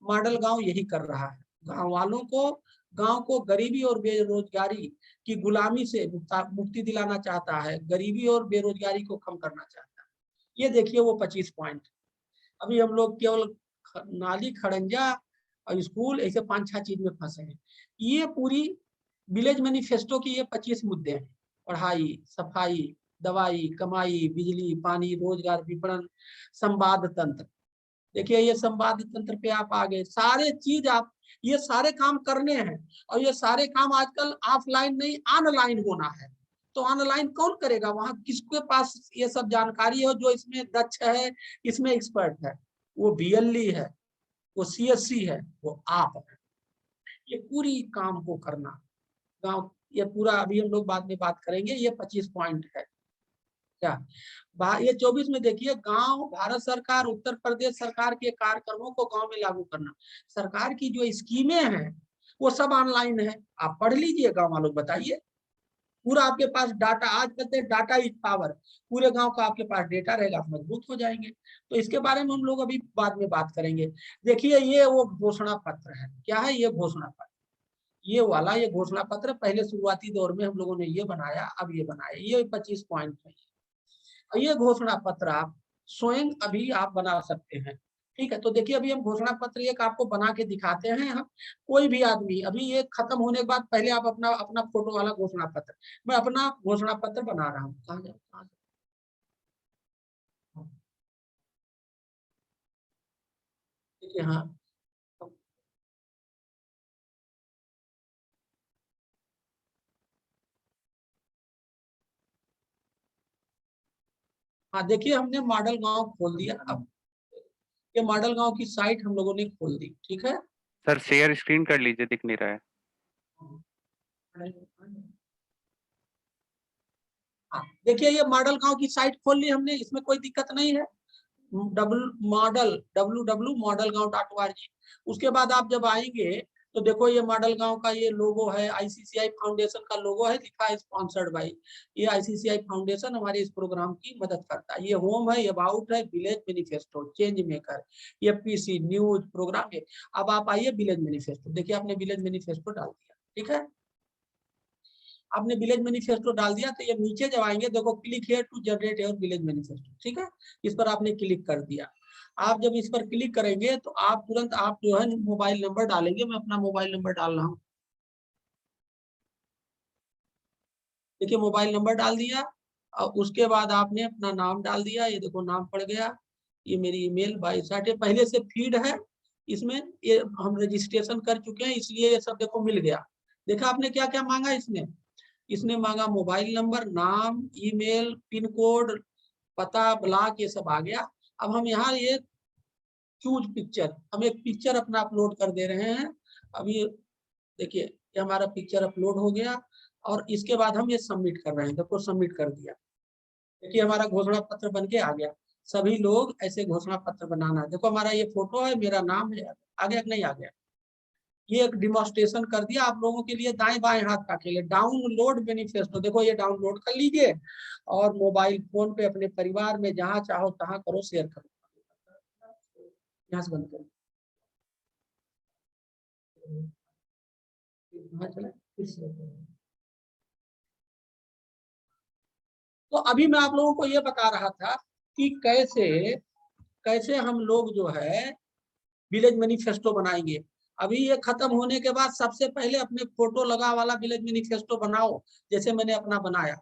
मॉडल गांव यही कर रहा है। गांव वालों को, गांव को गरीबी और बेरोजगारी की गुलामी से मुक्ति दिलाना चाहता है, गरीबी और बेरोजगारी को कम करना चाहता है। ये देखिए वो 25 पॉइंट। अभी हम लोग केवल नाली, खड़ंजा और स्कूल, ऐसे 5-6 चीज में फंसे हैं। ये पूरी विलेज मैनिफेस्टो की ये 25 मुद्दे हैं। पढ़ाई, सफाई, दवाई, कमाई, बिजली, पानी, रोजगार, विपणन, संवाद तंत्र। देखिए ये संवाद तंत्र पे आप आ गए। सारे चीज आप, ये सारे काम करने हैं, और ये सारे काम आजकल ऑफलाइन नहीं ऑनलाइन होना है। तो ऑनलाइन कौन करेगा? वहां किसके पास ये सब जानकारी है जो इसमें दक्ष है, इसमें एक्सपर्ट है? वो बीएलई है, वो सीएससी है, वो आप है। ये पूरी काम को करना गांव, ये पूरा अभी हम लोग बाद में बात करेंगे। ये 25 पॉइंट है। क्या ये 24 में देखिए, गांव, भारत सरकार, उत्तर प्रदेश सरकार के कार्यक्रमों को गांव में लागू करना। सरकार की जो स्कीमें हैं वो सब ऑनलाइन है, आप पढ़ लीजिए। गांव वालों बताइए, पूरा आपके पास डाटा, आज कहते हैं डाटा इज पावर, पूरे गांव का आपके पास डेटा रहेगा, आप मजबूत हो जाएंगे। तो इसके बारे में हम लोग अभी बाद में बात करेंगे। देखिए ये वो घोषणा पत्र है। क्या है ये घोषणा पत्र? ये वाला ये घोषणा पत्र पहले शुरुआती दौर में हम लोगों ने ये बनाया, अब ये बनाया। ये 25 पॉइंट है। ये घोषणा पत्र आप स्वयं अभी आप बना सकते हैं। ठीक है, तो देखिए अभी हम घोषणा पत्र एक आपको बना के दिखाते हैं। हम कोई भी आदमी अभी ये खत्म होने के बाद पहले आप अपना अपना फोटो वाला घोषणा पत्र, मैं अपना घोषणा पत्र बना रहा हूँ। कहाँ जाऊँ, कहाँ जाऊँ? देखिए हाँ, हाँ देखिए हमने मॉडल गांव खोल दिया। अब ये मॉडल गांव की साइट हम लोगों ने खोल दी। ठीक है, सर शेयर स्क्रीन कर लीजिए, दिख नहीं रहा है। हाँ देखिए ये मॉडल गांव की साइट खोल ली हमने, इसमें कोई दिक्कत नहीं है। www.modelgaon.org। उसके बाद आप जब आएंगे तो देखो ये मॉडल गांव का ये लोगो है, आईसीसीआई फाउंडेशन का लोगो है, लिखा है स्पॉन्सर्ड बाय। ये आईसीसीआई फाउंडेशन हमारे इस प्रोग्राम की मदद करता है। ये होम है, ये अबाउट है, विलेज मैनिफेस्टो, चेंज मेकर, ये पीसी न्यूज प्रोग्राम है। अब आप आइए विलेज मैनिफेस्टो, देखिए आपने विलेज मैनिफेस्टो डाल दिया। ठीक है, आपने विलेज मैनिफेस्टो डाल दिया तो ये नीचे जब आएंगे देखो click here to generate your village manifesto. ठीक है, इस पर आपने क्लिक कर दिया। आप जब इस पर क्लिक करेंगे तो आप तुरंत आप जो है मोबाइल नंबर डालेंगे। मैं अपना मोबाइल नंबर डाल रहा हूँ। देखिए मोबाइल नंबर डाल दिया और उसके बाद आपने अपना नाम डाल दिया। ये देखो नाम पड़ गया, ये मेरी ईमेल बायोसाइट है, पहले से फीड है इसमें, ये हम रजिस्ट्रेशन कर चुके हैं इसलिए ये सब देखो मिल गया। देखा आपने क्या क्या मांगा इसने, इसने मांगा मोबाइल नंबर, नाम, ईमेल, पिन कोड, पता, ब्लॉक, ये सब आ गया। अब हम यहाँ ये चूज पिक्चर, हम एक पिक्चर अपना अपलोड कर दे रहे हैं। अभी देखिए ये हमारा पिक्चर अपलोड हो गया और इसके बाद हम ये सबमिट कर रहे हैं। देखो सबमिट कर दिया, देखिए हमारा घोषणा पत्र बन के आ गया। सभी लोग ऐसे घोषणा पत्र बनाना है। देखो हमारा ये फोटो है, मेरा नाम है, आ गया कि नहीं आ गया। ये एक डिमॉन्स्ट्रेशन कर दिया आप लोगों के लिए दाएं बाएं हाथ का खेले। डाउनलोड मैनिफेस्टो, देखो ये डाउनलोड कर लीजिए और मोबाइल फोन पे अपने परिवार में जहां चाहो तहां करो, शेयर करो। यहाँ से बंद करो, तो अभी मैं आप लोगों को ये बता रहा था कि कैसे कैसे हम लोग जो है विलेज मैनिफेस्टो बनाएंगे। अभी ये खत्म होने के बाद सबसे पहले अपने फोटो लगा वाला विलेज मैनिफेस्टो बनाओ, जैसे मैंने अपना बनाया।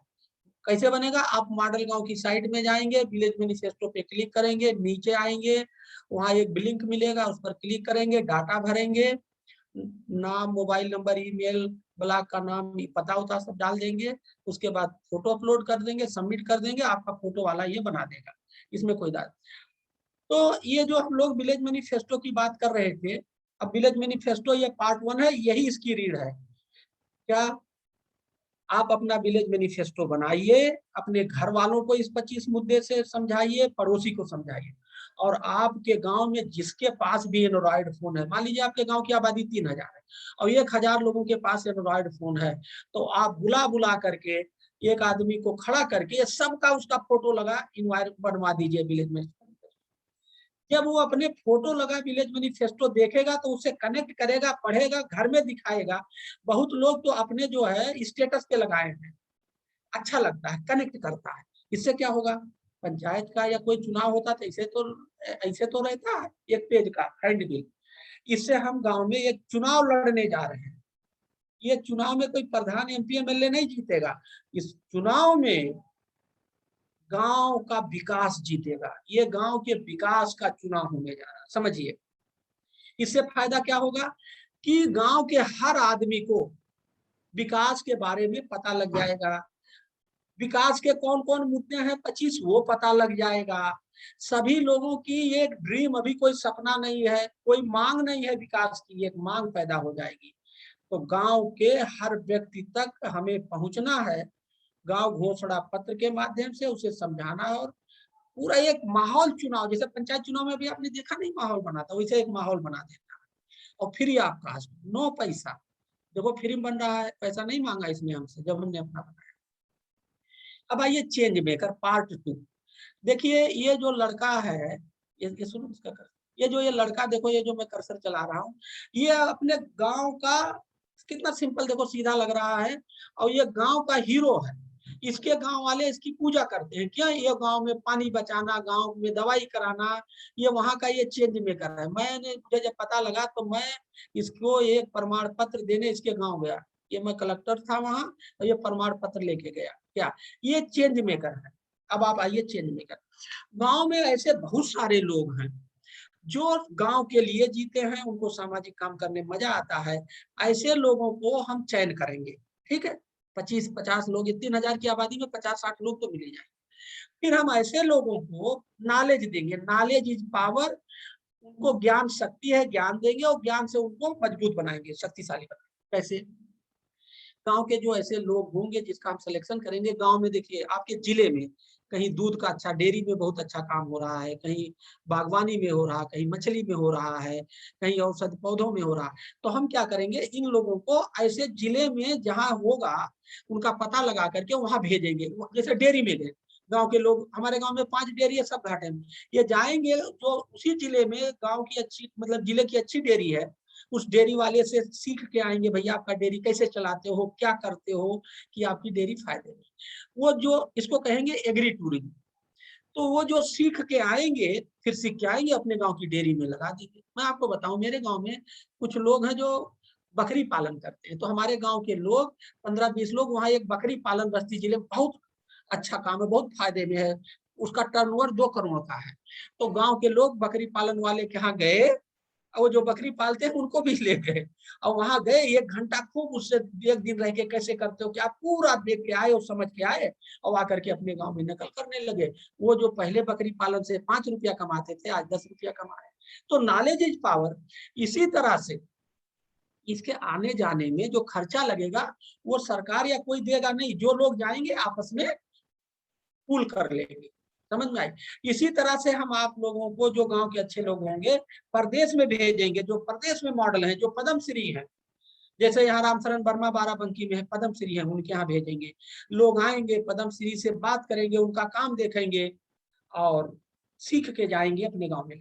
कैसे बनेगा, आप मॉडल गांव की साइट में जाएंगे, विलेज मैनिफेस्टो पे क्लिक करेंगे, नीचे आएंगे, वहां एक लिंक मिलेगा, उस पर क्लिक करेंगे, डाटा भरेंगे, नाम, मोबाइल नंबर, ईमेल, ब्लॉक का नाम, पता होता सब डाल देंगे। उसके बाद फोटो अपलोड कर देंगे, सबमिट कर देंगे, आपका फोटो वाला ये बना देगा, इसमें कोई बात। तो ये जो हम लोग विलेज मैनिफेस्टो की बात कर रहे थे, अब विलेज मैनिफेस्टो ये पार्ट 1 है, यही इसकी रीड है। क्या आप अपना विलेज मैनिफेस्टो बनाइए, अपने घर वालों को इस 25 मुद्दे से समझाइए, पड़ोसी को समझाइए, और आपके गांव में जिसके पास भी एंड्रॉइड फोन है, मान लीजिए आपके गांव की आबादी 3000 है और 1000 लोगों के पास एंड्रॉइड फोन है, तो आप बुला बुला करके एक आदमी को खड़ा करके सबका उसका फोटो लगा इन्वायरमेंट बनवा दीजिए विलेज में। जब वो अपने फोटो लगा विलेज मैनिफेस्टो देखेगा तो उससे कनेक्ट करेगा, पढ़ेगा, घर में दिखाएगा। बहुत लोग तो अपने जो है स्टेटस पे लगाए हैं, अच्छा लगता है, कनेक्ट करता है। इससे क्या होगा, पंचायत का या कोई चुनाव होता तो ऐसे तो रहता है एक पेज का हैंडबिल। इससे हम गांव में एक चुनाव लड़ने जा रहे हैं। ये चुनाव में कोई प्रधान, एमपी, एमएलए नहीं जीतेगा, इस चुनाव में गांव का विकास जीतेगा। ये गांव के विकास का चुनाव होने जा रहा है, समझिए। इससे फायदा क्या होगा कि गांव के हर आदमी को विकास के बारे में पता लग जाएगा, विकास के कौन कौन मुद्दे हैं 25 वो पता लग जाएगा। सभी लोगों की ये ड्रीम, अभी कोई सपना नहीं है, कोई मांग नहीं है विकास की, एक मांग पैदा हो जाएगी। तो गांव के हर व्यक्ति तक हमें पहुंचना है, गांव घोषणा पत्र के माध्यम से उसे समझाना है, और पूरा एक माहौल, चुनाव जैसे पंचायत चुनाव में भी आपने देखा नहीं माहौल बना था, वैसे एक माहौल बना देना है। और फ्री आपका, नो पैसा, देखो फ्री बन रहा है, पैसा नहीं मांगा इसने हमसे जब हमने अपना बनाया। अब आइए चेंज मेकर पार्ट 2। देखिए ये जो लड़का है, ये सुनो इसका कर, ये लड़का देखो, ये जो मैं कर्सर चला रहा हूँ, ये अपने गांव का, कितना सिंपल देखो, सीधा लग रहा है, और ये गांव का हीरो है। इसके गांव वाले इसकी पूजा करते हैं। क्या ये गांव में पानी बचाना, गांव में दवाई कराना, ये वहां का ये चेंज मेकर है। मुझे जब पता लगा तो मैं इसको एक प्रमाण पत्र देने इसके गांव गया। ये मैं कलेक्टर था वहां, और ये प्रमाण पत्र लेके गया। क्या ये चेंज मेकर है। अब आप आइए चेंज मेकर। गांव में ऐसे बहुत सारे लोग हैं जो गांव के लिए जीते हैं, उनको सामाजिक काम करने में मजा आता है। ऐसे लोगों को हम चयन करेंगे, ठीक है। 25-50 लोग, 3000 की आबादी में 50-60 लोग तो मिले जाएंगे। फिर हम ऐसे लोगों को नॉलेज देंगे। Knowledge is power. उनको ज्ञान शक्ति है, ज्ञान देंगे और ज्ञान से उनको मजबूत बनाएंगे, शक्तिशाली बनाएंगे। कैसे? गांव के जो ऐसे लोग होंगे जिसका हम सिलेक्शन करेंगे, गांव में देखिए आपके जिले में कहीं दूध का अच्छा, डेयरी में बहुत अच्छा काम हो रहा है, कहीं बागवानी में हो रहा है, कहीं मछली में हो रहा है, कहीं औषध पौधों में हो रहा है। तो हम क्या करेंगे, इन लोगों को ऐसे जिले में जहां होगा उनका पता लगा करके वहां भेजेंगे। जैसे डेयरी में गए, गांव के लोग, हमारे गांव में 5 डेयरी है, सब घाटे में, ये जाएंगे जो उसी जिले में गांव की अच्छी, मतलब जिले की अच्छी डेयरी है, उस डेयरी वाले से सीख के आएंगे, भैया आपका डेयरी कैसे चलाते हो, क्या करते हो कि आपकी डेयरी फायदे में। वो जो इसको कहेंगे एग्री टूरिज्म। तो वो जो सीख के आएंगे, फिर सीख के आएंगे अपने गांव की डेयरी में लगा देंगे। मैं आपको बताऊं, मेरे गांव में कुछ लोग हैं जो बकरी पालन करते हैं। तो हमारे गांव के लोग 15-20 लोग वहां एक बकरी पालन, बस्ती जिले में बहुत अच्छा काम है, बहुत फायदे में है, उसका टर्नओवर 2 करोड़ का है। तो गांव के लोग बकरी पालन वाले के यहाँ गए, और वो जो बकरी पालते हैं उनको भी ले गए, और वहां गए 1 घंटा खूब उससे 1 दिन रह के कैसे करते हो क्या, पूरा देख के आए और समझ के आए, और आकर के अपने गांव में नकल करने लगे। वो जो पहले बकरी पालन से 5 रुपया कमाते थे, आज 10 रुपया कमा रहे। तो नॉलेज इज पावर। इसी तरह से इसके आने जाने में जो खर्चा लगेगा वो सरकार या कोई देगा नहीं, जो लोग जाएंगे आपस में पूल कर लेंगे। समझ में आई? इसी तरह से हम आप लोगों को, जो गांव के अच्छे लोग होंगे, प्रदेश में भेजेंगे, जो प्रदेश में मॉडल हैं, जो पद्मश्री हैं, जैसे यहाँ रामशरण वर्मा बाराबंकी में है, पद्मश्री है, उनके यहाँ भेजेंगे। लोग आएंगे, पद्मश्री से बात करेंगे, उनका काम देखेंगे और सीख के जाएंगे अपने गाँव में।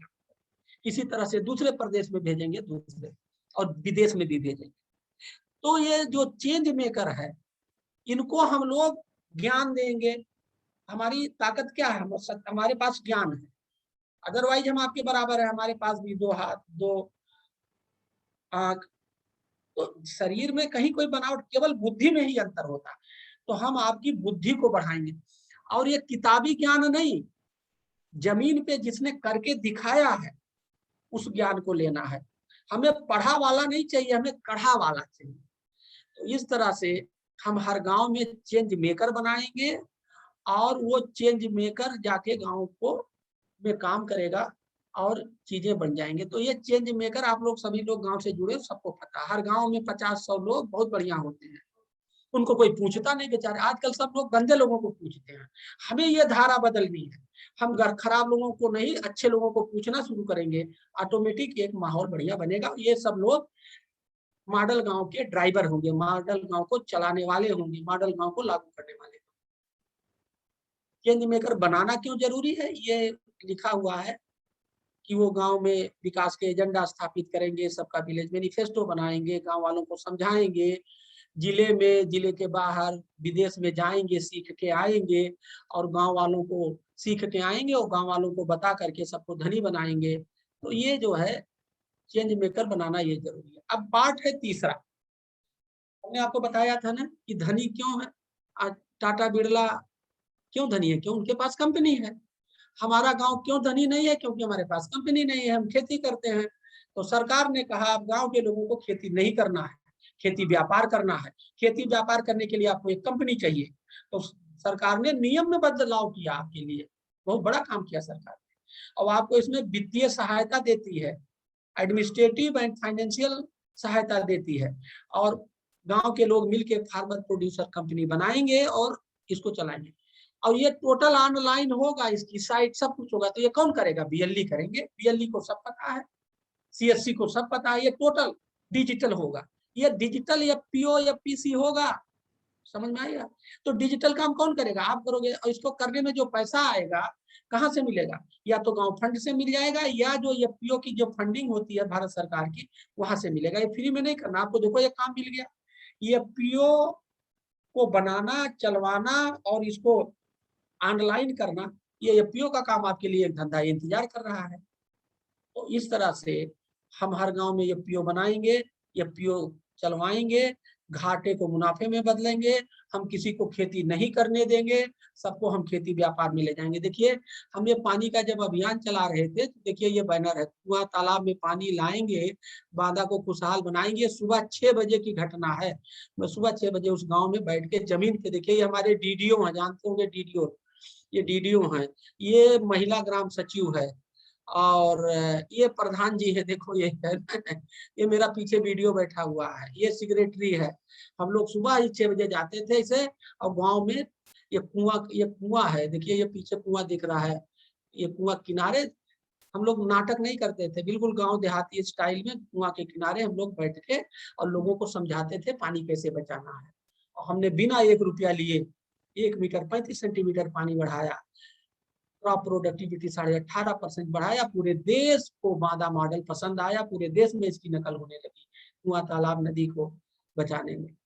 इसी तरह से दूसरे प्रदेश में भेजेंगे, दूसरे और विदेश में भी भेजेंगे। तो ये जो चेंज मेकर है, इनको हम लोग ज्ञान देंगे। हमारी ताकत क्या है? हमारे पास ज्ञान है, अदरवाइज हम आपके बराबर है। हमारे पास भी 2 हाथ, 2 आंख, तो शरीर में कहीं कोई बनावट, केवल बुद्धि में ही अंतर होता है। तो हम आपकी बुद्धि को बढ़ाएंगे। और ये किताबी ज्ञान नहीं, जमीन पे जिसने करके दिखाया है उस ज्ञान को लेना है। हमें पढ़ा वाला नहीं चाहिए, हमें कढ़ा वाला चाहिए। तो इस तरह से हम हर गांव में चेंज मेकर बनाएंगे, और वो चेंज मेकर जाके गांव को में काम करेगा और चीजें बन जाएंगे। तो ये चेंज मेकर, आप लोग सभी लोग गांव से जुड़े, सबको पता है। हर गांव में 50-100 लोग बहुत बढ़िया होते हैं, उनको कोई पूछता नहीं बेचारे। आजकल सब लोग गंदे लोगों को पूछते हैं। हमें ये धारा बदलनी है। हम खराब लोगों को नहीं, अच्छे लोगों को पूछना शुरू करेंगे, ऑटोमेटिक एक माहौल बढ़िया बनेगा। ये सब लोग मॉडल गांव के ड्राइवर होंगे, मॉडल गांव को चलाने वाले होंगे, मॉडल गांव को लागू करने वाले। चेंज मेकर बनाना क्यों जरूरी है? ये लिखा हुआ है कि वो गांव में विकास के एजेंडा स्थापित करेंगे, सबका विलेज मैनिफेस्टो बनाएंगे, गांव वालों को समझाएंगे, जिले में, जिले के बाहर, विदेश में जाएंगे, सीख के आएंगे, और गांव वालों को सीख के आएंगे और गांव वालों को बता करके सबको धनी बनाएंगे। तो ये जो है चेंज मेकर बनाना, ये जरूरी है। अब पार्ट है तीसरा। हमने आपको बताया था ना कि धनी क्यों है। आज टाटा बिरला क्यों धनी है? क्यों? उनके पास कंपनी है। हमारा गांव क्यों धनी नहीं है? क्योंकि हमारे पास कंपनी नहीं है, हम खेती करते हैं। तो सरकार ने कहा अब गांव के लोगों को खेती नहीं करना है, खेती व्यापार करना है। खेती व्यापार करने के लिए आपको एक कंपनी चाहिए। तो सरकार ने नियम में बदलाव किया आपके लिए, बहुत बड़ा काम किया सरकार ने। और आपको इसमें वित्तीय सहायता देती है, एडमिनिस्ट्रेटिव एंड फाइनेंशियल सहायता देती है। और गांव के लोग मिलकर फार्मर प्रोड्यूसर कंपनी बनाएंगे और इसको चलाएंगे। और ये टोटल ऑनलाइन होगा, इसकी साइट सब कुछ होगा। तो ये कौन करेगा? बीएलई करेंगे। बीएलई को सब पता है, सीएससी को सब पता है। ये टोटल डिजिटल होगा। ये डिजिटल या पीओ या पीसी होगा। समझ में आएगा? तो डिजिटल काम कौन करेगा? आप करोगे। और इसको करने में जो पैसा आएगा कहाँ से मिलेगा? या तो गांव फंड से मिल जाएगा, या जो ये पीओ की जो फंडिंग होती है भारत सरकार की, वहां से मिलेगा। ये फ्री में नहीं करना आपको। देखो ये काम मिल गया। ये पीओ को बनाना, चलवाना और इसको ऑनलाइन करना, ये एफपीओ का काम आपके लिए एक धंधा इंतजार कर रहा है। तो इस तरह से हम हर गांव में एफपीओ बनाएंगे, एफपीओ चलवाएंगे, घाटे को मुनाफे में बदलेंगे, हम किसी को खेती नहीं करने देंगे, सबको हम खेती व्यापार में ले जाएंगे। देखिए हम ये पानी का जब अभियान चला रहे थे तो देखिए ये बैनर है, कुआं तालाब में पानी लाएंगे, बांधा को खुशहाल बनाएंगे। सुबह 6 बजे की घटना है, मैं सुबह 6 बजे उस गांव में बैठ के जमीन पे, देखिए ये हमारे डीडीओ हैं, जानते होंगे डीडीओ, ये डीडीओ हैं, ये महिला ग्राम सचिव है और ये प्रधान जी है, देखो ये है ये मेरा पीछे वीडियो बैठा हुआ है, ये सेक्रेटरी है। हम लोग सुबह ही 6 बजे जाते थे इसे, और गांव में ये कुआं है, देखिए ये पीछे कुआं दिख रहा है, ये कुआं किनारे हम लोग नाटक नहीं करते थे, बिल्कुल गांव देहाती स्टाइल में कुआं के किनारे हम लोग बैठ के और लोगों को समझाते थे पानी कैसे बचाना है। और हमने बिना 1 रुपया लिए 1 मीटर 35 सेंटीमीटर पानी बढ़ाया, क्रॉप प्रोडक्टिविटी 18.5% बढ़ाया। पूरे देश को बांधा मॉडल पसंद आया, पूरे देश में इसकी नकल होने लगी कुआं तालाब नदी को बचाने में।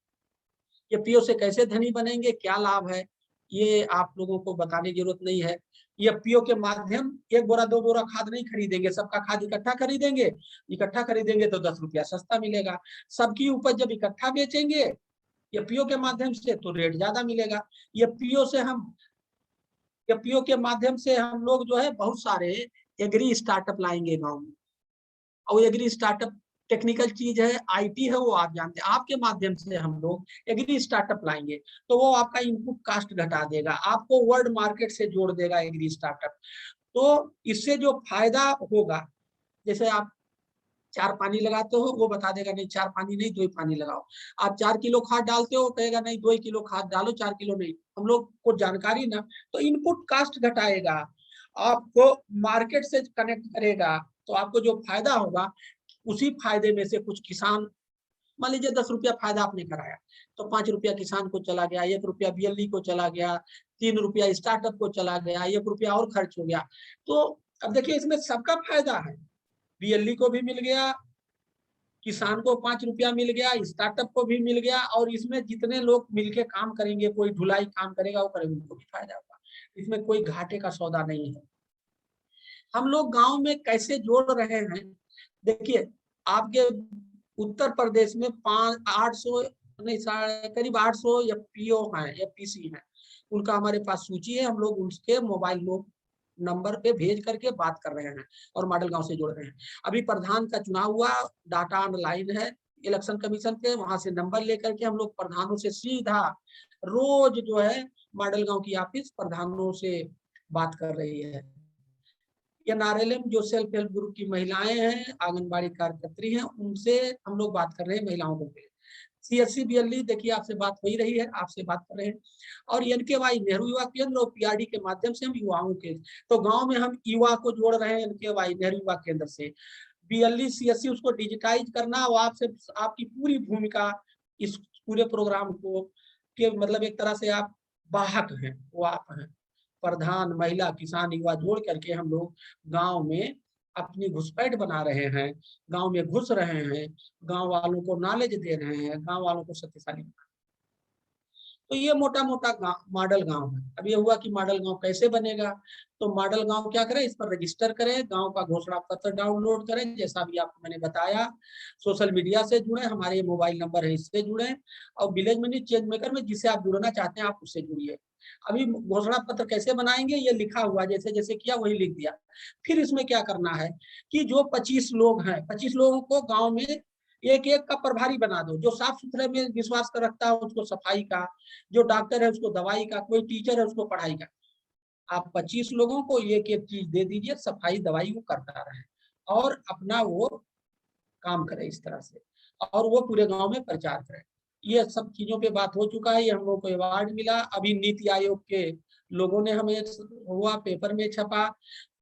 ये पीओ से कैसे धनी बनेंगे, क्या लाभ है, ये आप लोगों को बताने की जरूरत नहीं है। ये पीओ के माध्यम 1 बोरा 2 बोरा खाद नहीं खरीदेंगे, सबका खाद इकट्ठा खरीदेंगे, इकट्ठा खरीदेंगे तो 10 रुपया सस्ता मिलेगा। सबकी उपज जब इकट्ठा बेचेंगे ये पीओ के माध्यम से तो रेट ज्यादा मिलेगा। ये पीओ के माध्यम से हम लोग जो है बहुत सारे एग्री स्टार्टअप लाएंगे गांव में, और एग्री स्टार्टअप टेक्निकल चीज है, आईटी है, वो आप जानते हैं। आपके माध्यम से हम लोग एग्री स्टार्टअप लाएंगे तो वो आपका इनपुट कास्ट घटा देगा, आपको वर्ल्ड मार्केट से जोड़ देगा एग्री स्टार्टअप। तो इससे जो फायदा होगा, जैसे आप 4 पानी लगाते हो, वो बता देगा नहीं 4 पानी नहीं 2 ही पानी लगाओ। आप 4 किलो खाद डालते हो, कहेगा नहीं 2 ही किलो खाद डालो, 4 किलो नहीं। हम लोग को जानकारी ना, तो इनपुट कास्ट घटाएगा, आपको मार्केट से कनेक्ट करेगा, तो आपको जो फायदा होगा उसी फायदे में से कुछ किसान, मान लीजिए 10 रुपया फायदा आपने कराया तो 5 रुपया किसान को चला गया, 1 रुपया बीएलई को चला गया, 3 रुपया स्टार्टअप को चला गया, 1 रुपया और खर्च हो गया। तो अब देखिए इसमें सबका फायदा है, बीएलई को भी मिल गया, किसान को 5 रुपया मिल गया, स्टार्टअप को भी मिल गया, और इसमें जितने लोग मिलके काम करेंगे, कोई ढुलाई काम करेगा वो करेगा, उनको भी फायदा होगा। इसमें कोई घाटे का सौदा नहीं है। हम लोग गांव में कैसे जोड़ रहे हैं, देखिए आपके उत्तर प्रदेश में 800 नहीं करीब 800 एफपीओ हैं, एफपीसी हैं, उनका हमारे पास सूची है। हम लोग उसके मोबाइल नंबर पे भेज करके बात कर रहे हैं और मॉडल गांव से जोड़ रहे हैं। अभी प्रधान का चुनाव हुआ, डाटा ऑनलाइन है इलेक्शन कमीशन के, वहां से नंबर लेकर के हम लोग प्रधानों से सीधा रोज जो है मॉडल गांव की ऑफिस प्रधानों से बात कर रही है। एनआरएलएम जो सेल्फ हेल्प ग्रुप की महिलाएं हैं, आंगनबाड़ी कार्यकर्त्री हैं, उनसे हम लोग बात कर रहे हैं महिलाओं को। सीएससी बीएलई देखिए आपसे बात हो ही रही है, आपसे बात कर रहे हैं। और एनकेवाई नेहरू युवा केंद्र और पीआरडी के माध्यम से हम युवाओं के, तो गांव में हम युवा को जोड़ रहे हैं एनकेवाई नेहरू युवा केंद्र से। बीएलई सीएससी उसको डिजिटाइज करना, और आपसे आपकी पूरी भूमिका इस पूरे प्रोग्राम को के मतलब एक तरह से आप वाहक हैं, वो आप हैं। प्रधान, महिला, किसान, युवा जोड़ करके हम लोग गांव में अपनी घुसपैठ बना रहे हैं, गांव में घुस रहे हैं, गांव वालों को नॉलेज दे रहे हैं, गांव वालों को शक्तिशाली बना। तो ये मोटा मोटा मॉडल गांव है। अब ये हुआ कि मॉडल गांव कैसे बनेगा, तो मॉडल गांव क्या करें, इस पर रजिस्टर करें, गांव का घोषणा पत्र डाउनलोड करें, जैसा भी आपको मैंने बताया, सोशल मीडिया से जुड़े, हमारे मोबाइल नंबर है इससे जुड़े, और विलेज मिनी चेंज मेकर में जिससे आप जुड़ना चाहते हैं आप उससे जुड़िए। अभी घोषणा पत्र कैसे बनाएंगे, ये लिखा हुआ, जैसे जैसे किया वही लिख दिया। फिर इसमें क्या करना है कि जो 25 लोग हैं, 25 लोगों को गांव में एक एक का प्रभारी बना दो। जो साफ सुथरे में विश्वास कर रखता है उसको सफाई का, जो डॉक्टर है उसको दवाई का, कोई टीचर है उसको पढ़ाई का। आप 25 लोगों को एक एक चीज दे दीजिए, सफाई दवाई वो करता रहे और अपना वो काम करे इस तरह से, और वो पूरे गांव में प्रचार करे। ये सब चीजों पे बात हो चुका है, ये हम लोग को अवार्ड मिला। अभी नीति आयोग के लोगों ने हमें हुआ, पेपर में छपा।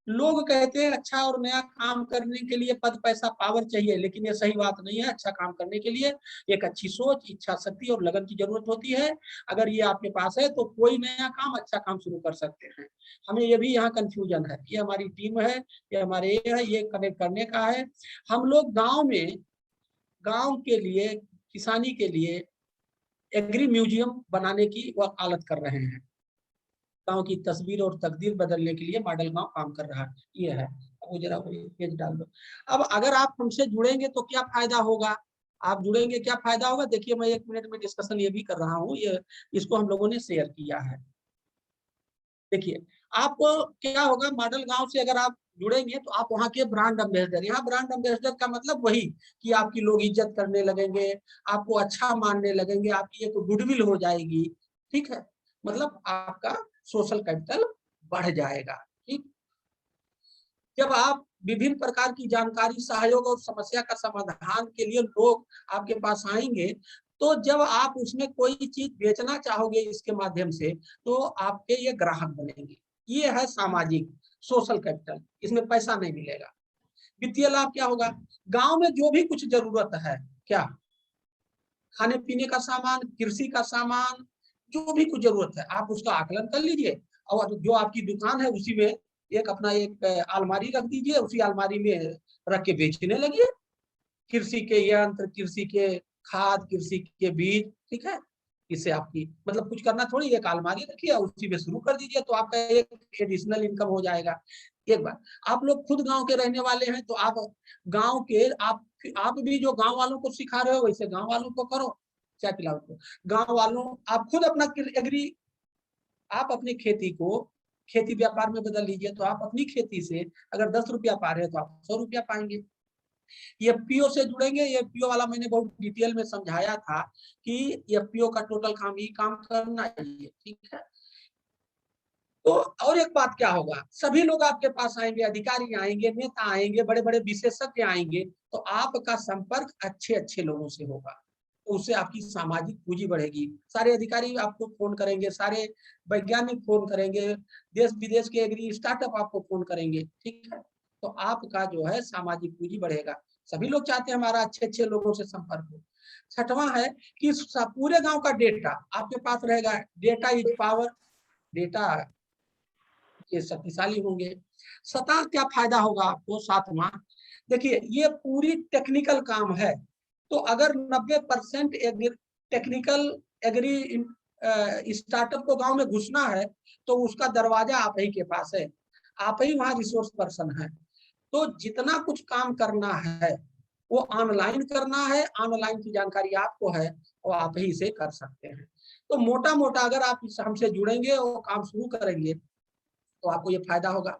लोग कहते हैं अच्छा और नया काम करने के लिए पद पैसा पावर चाहिए, लेकिन ये सही बात नहीं है। अच्छा काम करने के लिए एक अच्छी सोच, इच्छा शक्ति और लगन की जरूरत होती है। अगर ये आपके पास है तो कोई नया काम, अच्छा काम शुरू कर सकते हैं। हमें ये भी यहाँ कंफ्यूजन है, ये हमारी टीम है, ये हमारे ये कनेक्ट करने का है। हम लोग गाँव में, गाँव के लिए, किसानी के लिए एग्री म्यूजियम बनाने की वकालत कर रहे हैं। गांव की तस्वीर और तकदीर बदलने के लिए मॉडल गांव काम कर रहा है। ये है, वो जरा वो पेज डाल दो। अब अगर आप हमसे जुड़ेंगे तो क्या फायदा होगा, आप जुड़ेंगे क्या फायदा होगा, देखिए मैं 1 मिनट में डिस्कशन ये भी कर रहा हूँ, ये इसको हम लोगों ने शेयर किया है। देखिए आपको क्या होगा, मॉडल गांव से अगर आप जुड़ेंगे तो आप वहाँ के ब्रांड एम्बेसडर, यहाँ ब्रांड एम्बेसडर का मतलब वही कि आपकी लोग इज्जत करने लगेंगे, आपको अच्छा मानने लगेंगे, आपकी एक गुडविल हो जाएगी, ठीक है, मतलब आपका सोशल कैपिटल बढ़ जाएगा। ठीक, जब आप विभिन्न प्रकार की जानकारी, सहयोग और समस्या का समाधान के लिए लोग आपके पास आएंगे, तो जब आप उसमें कोई चीज बेचना चाहोगे इसके माध्यम से, तो आपके ये ग्राहक बनेंगे। ये है सामाजिक सोशल कैपिटल, इसमें पैसा नहीं मिलेगा। वित्तीय लाभ क्या होगा, गांव में जो भी कुछ जरूरत है, क्या खाने पीने का सामान, कृषि का सामान, जो भी कुछ जरूरत है आप उसका आकलन कर लीजिए, और जो आपकी दुकान है उसी में एक अपना एक अलमारी रख दीजिए, उसी अलमारी में रख के बेचने लगिए। कृषि के यंत्र, कृषि के खाद, कृषि के बीज, ठीक है, इससे आपकी मतलब कुछ करना थोड़ी, एक अलमारी रखिए और उसी में शुरू कर दीजिए, तो आपका एक एडिशनल इनकम हो जाएगा। एक बार आप लोग खुद गांव के रहने वाले हैं, तो आप गांव के आप भी जो गांव वालों को सिखा रहे हो वैसे गांव वालों को करो, चाय पिलाओ को। गांव वालों आप खुद अपना एग्री, आप अपनी खेती को खेती व्यापार में बदल लीजिए, तो आप अपनी खेती से अगर 10 रुपया पा रहे हैं तो आप 100 रुपया पाएंगे। एफपीओ से जुड़ेंगे, एफपीओ वाला मैंने बहुत डिटेल में समझाया था कि एफपीओ का टोटल काम ही काम करना है, ठीक है। तो और एक बात क्या होगा, सभी लोग आपके पास आएंगे, अधिकारी आएंगे, नेता आएंगे, बड़े बड़े विशेषज्ञ आएंगे, तो आपका संपर्क अच्छे अच्छे लोगों से होगा, तो उससे आपकी सामाजिक पूंजी बढ़ेगी। सारे अधिकारी आपको फोन करेंगे, सारे वैज्ञानिक फोन करेंगे, देश विदेश के एग्री स्टार्टअप आपको फोन करेंगे, ठीक है, तो आपका जो है सामाजिक पूंजी बढ़ेगा। सभी लोग चाहते हैं हमारा अच्छे अच्छे लोगों से संपर्क हो। छठवां है कि पूरे गांव का डेटा आपके पास रहेगा, डेटा इज पावर, डेटा के शक्तिशाली होंगे। सतह क्या फायदा होगा आपको, सातवां, देखिए ये पूरी टेक्निकल काम है, तो अगर 90% टेक्निकल एग्री स्टार्टअप को गांव में घुसना है, तो उसका दरवाजा आप ही के पास है, आप ही वहां रिसोर्स पर्सन है। तो जितना कुछ काम करना है वो ऑनलाइन करना है, ऑनलाइन की जानकारी आपको है और आप ही से कर सकते हैं। तो मोटा मोटा अगर आप हमसे जुड़ेंगे और काम शुरू करेंगे तो आपको ये फायदा होगा।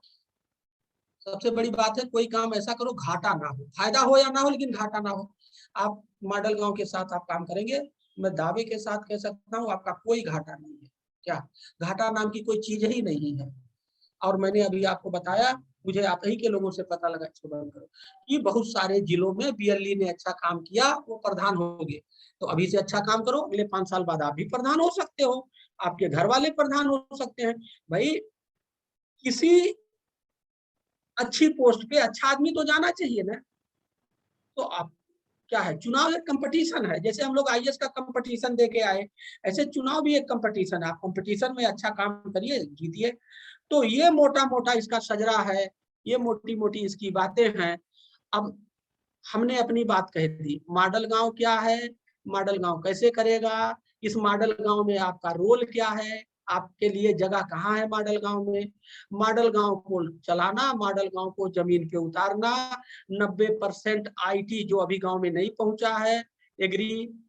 सबसे बड़ी बात है, कोई काम ऐसा करो घाटा ना हो, फायदा हो या ना हो लेकिन घाटा ना हो। आप मॉडल गांव के साथ आप काम करेंगे, मैं दावे के साथ कह सकता हूँ आपका कोई घाटा नहीं है। क्या घाटा नाम की कोई चीज ही नहीं है। और मैंने अभी आपको बताया, मुझे आप ही के लोगों से पता लगा, इसको बंद करो, कि बहुत सारे जिलों में बीएलई ने अच्छा काम किया, वो प्रधान हो गए। तो अभी से अच्छा काम करो, अगले 5 साल बाद आप भी प्रधान हो सकते हो, आपके घर वाले प्रधान हो सकते हैं। भाई किसी अच्छी पोस्ट पे अच्छा आदमी तो जाना चाहिए ना। तो आप क्या है, चुनाव एक कंपटीशन है, जैसे हम लोग आईएएस का कंपटीशन दे के आए, ऐसे चुनाव भी एक कंपटीशन है। आप कंपटीशन में अच्छा काम करिए, जीतिए। तो ये मोटा मोटा इसका सजरा है, ये मोटी मोटी इसकी बातें हैं। अब हमने अपनी बात कह दी, मॉडल गांव क्या है, मॉडल गांव कैसे करेगा, इस मॉडल गांव में आपका रोल क्या है, आपके लिए जगह कहाँ है मॉडल गांव में, मॉडल गांव को चलाना, मॉडल गांव को जमीन पे उतारना, 90% आईटी जो अभी गांव में नहीं पहुंचा है एग्री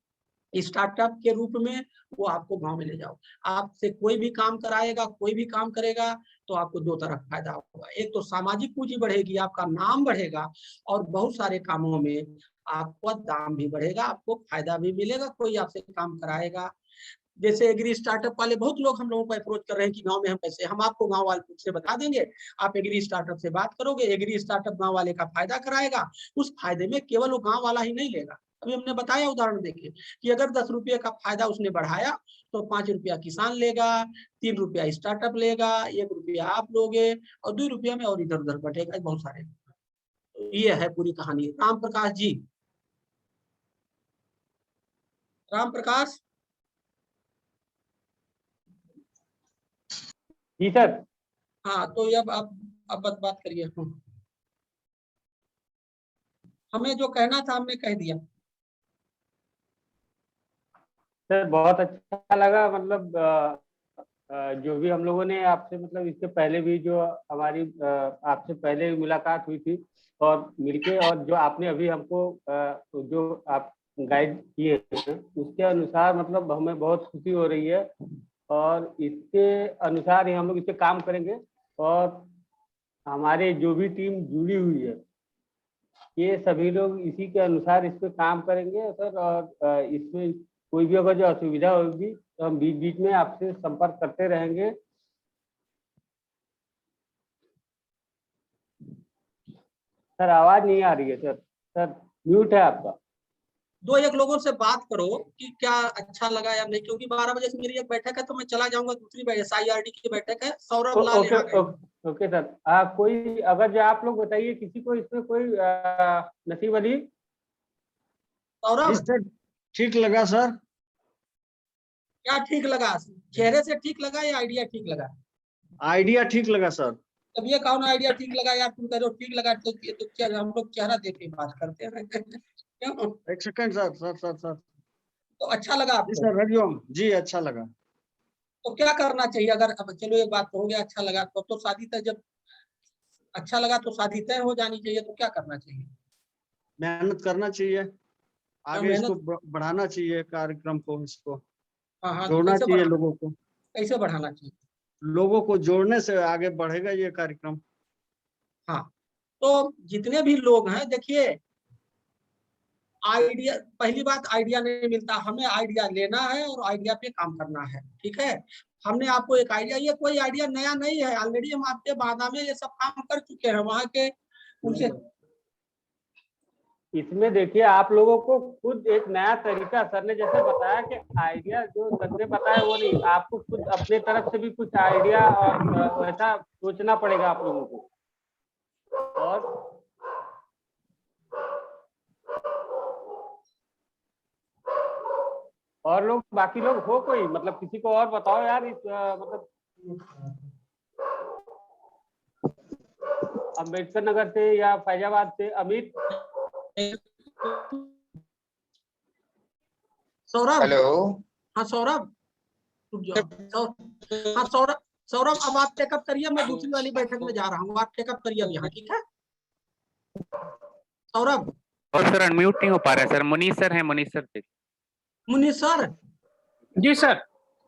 स्टार्टअप के रूप में, वो आपको गांव में ले जाओ। आपसे कोई भी काम कराएगा, कोई भी काम करेगा, तो आपको 2 तरफ फायदा होगा। एक तो सामाजिक पूंजी बढ़ेगी, आपका नाम बढ़ेगा, और बहुत सारे कामों में आपका दाम भी बढ़ेगा, आपको फायदा भी मिलेगा, कोई आपसे काम कराएगा। जैसे एग्री स्टार्टअप वाले बहुत लोग हम लोगों को अप्रोच कर रहे हैं कि गांव में हम कैसे, हम आपको गांव वाले से बता देंगे, आप एग्री स्टार्टअप से बात करोगे, एग्री स्टार्टअप गांव वाले का फायदा कराएगा। उस फायदे में केवल वो गांव वाला ही नहीं लेगा, अभी हमने बताया उदाहरण देखिए कि अगर 10 रुपये का फायदा उसने बढ़ाया तो 5 रुपया किसान लेगा, 3 रुपया स्टार्टअप लेगा, 1 रुपया आप लोगे, और 2 रुपया में और इधर उधर बटेगा बहुत सारे। तो ये है पूरी कहानी। राम प्रकाश जी, राम प्रकाश जी सर। हाँ, तो अब आप बात करिए। हमें जो कहना था हमने कह दिया। सर बहुत अच्छा लगा, मतलब जो भी हम लोगों ने आपसे, मतलब इसके पहले भी जो हमारी आपसे पहले मुलाकात हुई थी और मिलके, और जो आपने अभी हमको जो आप गाइड किए हैं उसके अनुसार मतलब हमें बहुत खुशी हो रही है, और इसके अनुसार ही हम लोग इस पे काम करेंगे। और हमारे जो भी टीम जुड़ी हुई है ये सभी लोग इसी के अनुसार इस पे काम करेंगे सर। और इसमें कोई भी अगर जो असुविधा होगी तो हम बीच बीच में आपसे संपर्क करते रहेंगे। सर आवाज नहीं आ रही है सर, सर म्यूट है आपका। दो एक लोगों से बात करो कि क्या अच्छा लगा या नहीं, क्योंकि 12 बजे से मेरी एक बैठक है तो मैं चला जाऊंगा, दूसरी SIRD की बैठक है। सौरभ लाल ओके यहाँ गए। Okay sir. कोई अगर जो आप लोग बताइए किसी को इसमें कोई नसीब अली। सौरभ ठीक लगा सर। क्या ठीक लगा? चेहरे से ठीक लगा या आइडिया ठीक लगा? आइडिया ठीक लगा सर। तब ये कौन आइडिया ठीक लगा यार? तुम कह रहे हो ठीक लगा, तो ये तो क्या हम लोग चेहरा देख के बात करते हैं क्यों? एक second sir sir sir sir. तो अच्छा लगा जी आपको? सर हरिओम जी, अच्छा लगा। तो क्या करना चाहिए? अगर अब चलो एक बात तो हो गया, अच्छा लगा तो शादी तय, जब अच्छा लगा तो शादी तय हो जानी चाहिए, तो क्या करना चाहिए? मेहनत करना चाहिए, आगे मेहनत। इसको बढ़ाना चाहिए कार्यक्रम को, इसको हाँ हाँ, तो जोड़ना कैसे चाहिए बढ़ाना? लोगों को। कैसे बढ़ाना चाहिए? लोगों को जोड़ने से आगे बढ़ेगा ये कार्यक्रम। हाँ, तो जितने भी लोग हैं, देखिए आइडिया, पहली बात आइडिया नहीं मिलता, हमें आइडिया लेना है और आइडिया पे काम करना है। ठीक है, हमने आपको एक आइडिया, ये कोई आइडिया नया नहीं है, ऑलरेडी हम आपके बादा में ये सब काम कर चुके हैं वहाँ के उनसे। इसमें देखिए आप लोगों को खुद एक नया तरीका, सर ने जैसे बताया कि आइडिया जो सर ने बताया वो नहीं, आपको खुद अपने तरफ से भी कुछ आइडिया और वैसा सोचना पड़ेगा आप लोगों को। और लोग, बाकी लोग हो कोई, मतलब किसी को और बताओ यार इस मतलब अम्बेडकर नगर से या फैजाबाद से अमित। सौरभ। हेलो। हाँ सौरभ, रुक जाओ। हाँ सौरभ, सौरभ अब आप टेकअप करिए, मैं दूसरी वाली बैठक में जा रहा हूँ, आप टेकअप करिए अब यहाँ, ठीक है सौरभ? और सर अनम्यूट नहीं हो पा रहा है सर। मुनीष सर हैं, मुनीष सर से। मुनीष सर जी सर।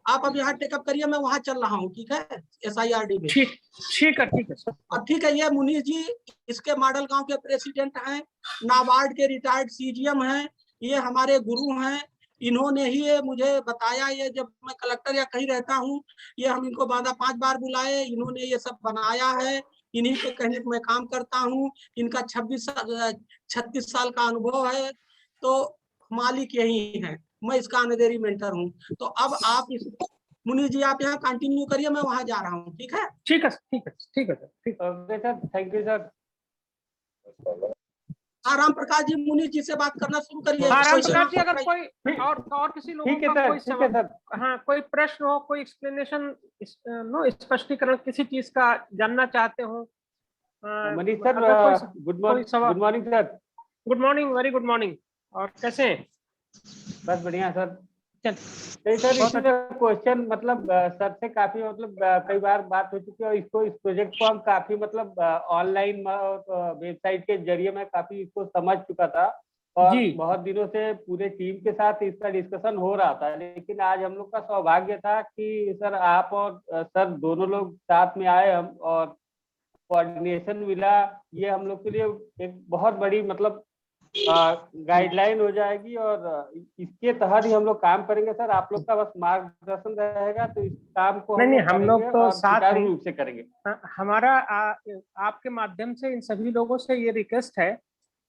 आप अब यहाँ टेकअप करिए, मैं वहाँ चल रहा हूँ, ठीक है, SIRD में। ठीक है सर। अब ठीक है, ये मुनीष जी इसके मॉडल गांव के प्रेसिडेंट हैं, नाबार्ड के रिटायर्ड CGM हैं, ये हमारे गुरु हैं। इन्होंने ही ये मुझे बताया, ये जब मैं कलेक्टर या कहीं रहता हूँ, ये हम इनको बांधा 5 बार बुलाए, इन्होंने ये सब बनाया है, इन्हीं के कहने पे मैं काम करता हूँ। इनका 36 साल का अनुभव है, तो मालिक यही है, मैं इसका ऑनरेरी मेंटर हूँ। तो अब आप इस मुनीष जी आप यहाँ कंटिन्यू करिए, मैं वहां जा रहा हूँ, ठीक है? ठीक है sir. Okay sir, thank you sir. Ram Prakash ji, Munish ji से बात करना शुरू करिए। राम प्रकाश जी, अगर कोई और किसी लोगों का कोई सवाल, हाँ कोई प्रश्न हो, कोई एक्सप्लेनेशन, स्पष्टीकरण किसी चीज का जानना चाहते हो। Manish sir, good morning sir. Good morning, very good morning. और कैसे हैं? बस बढ़िया सर। नहीं सर, इसमें क्वेश्चन मतलब सर से काफी मतलब कई बार बात हो चुकी है, और इसको, इस प्रोजेक्ट को हम काफी मतलब ऑनलाइन वेबसाइट के जरिए मैं काफी इसको समझ चुका था, और बहुत दिनों से पूरे टीम के साथ इसका डिस्कशन हो रहा था। लेकिन आज हम लोग का सौभाग्य था कि सर आप और सर दोनों लोग साथ में आए, हम और कोऑर्डिनेशन मिला। ये हम लोग के लिए एक बहुत बड़ी मतलब गाइडलाइन हो जाएगी, और इसके तहत ही हम लोग काम करेंगे सर। आप लोग का बस मार्गदर्शन रहेगा, तो इस काम को हम लोग तो साथ रूप से करेंगे। हमारा आपके माध्यम से इन सभी लोगों से ये रिक्वेस्ट है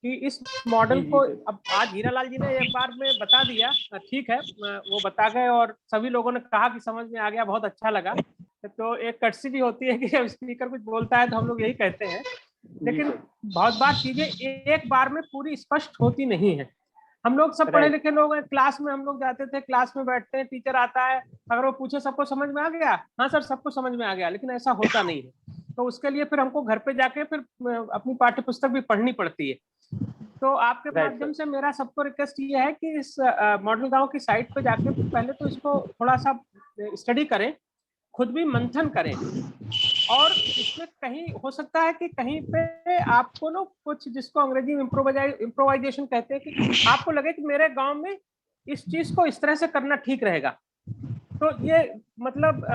कि इस मॉडल को, अब आज हीरालाल जी ने एक बार में बता दिया, ठीक है, वो बता गए और सभी लोगों ने कहा कि समझ में आ गया, बहुत अच्छा लगा। तो एक कर्टसी भी होती है कि जब स्पीकर कुछ बोलता है तो हम लोग यही कहते हैं, लेकिन बहुत बार चीजें एक बार में पूरी स्पष्ट होती नहीं है। हम लोग सब पढ़े लिखे लोग हैं, क्लास में हम लोग जाते थे, क्लास में बैठते हैं, टीचर आता है, अगर वो पूछे सबको समझ में आ गया, हाँ सर सबको समझ में आ गया, लेकिन ऐसा होता नहीं है। तो उसके लिए फिर हमको घर पे जाके फिर अपनी पाठ्य पुस्तक भी पढ़नी पड़ती है। तो आपके Right, माध्यम से मेरा सबको रिक्वेस्ट ये है कि इस मॉडल गांव की साइट पे जाके पहले तो इसको थोड़ा सा स्टडी करें, खुद भी मंथन करें, और इसमें कहीं हो सकता है कि कहीं पे आपको ना कुछ, जिसको अंग्रेजी में इम्प्रोवाइजेशन कहते हैं, कि आपको लगे कि मेरे गांव में इस चीज को इस तरह से करना ठीक रहेगा। तो ये मतलब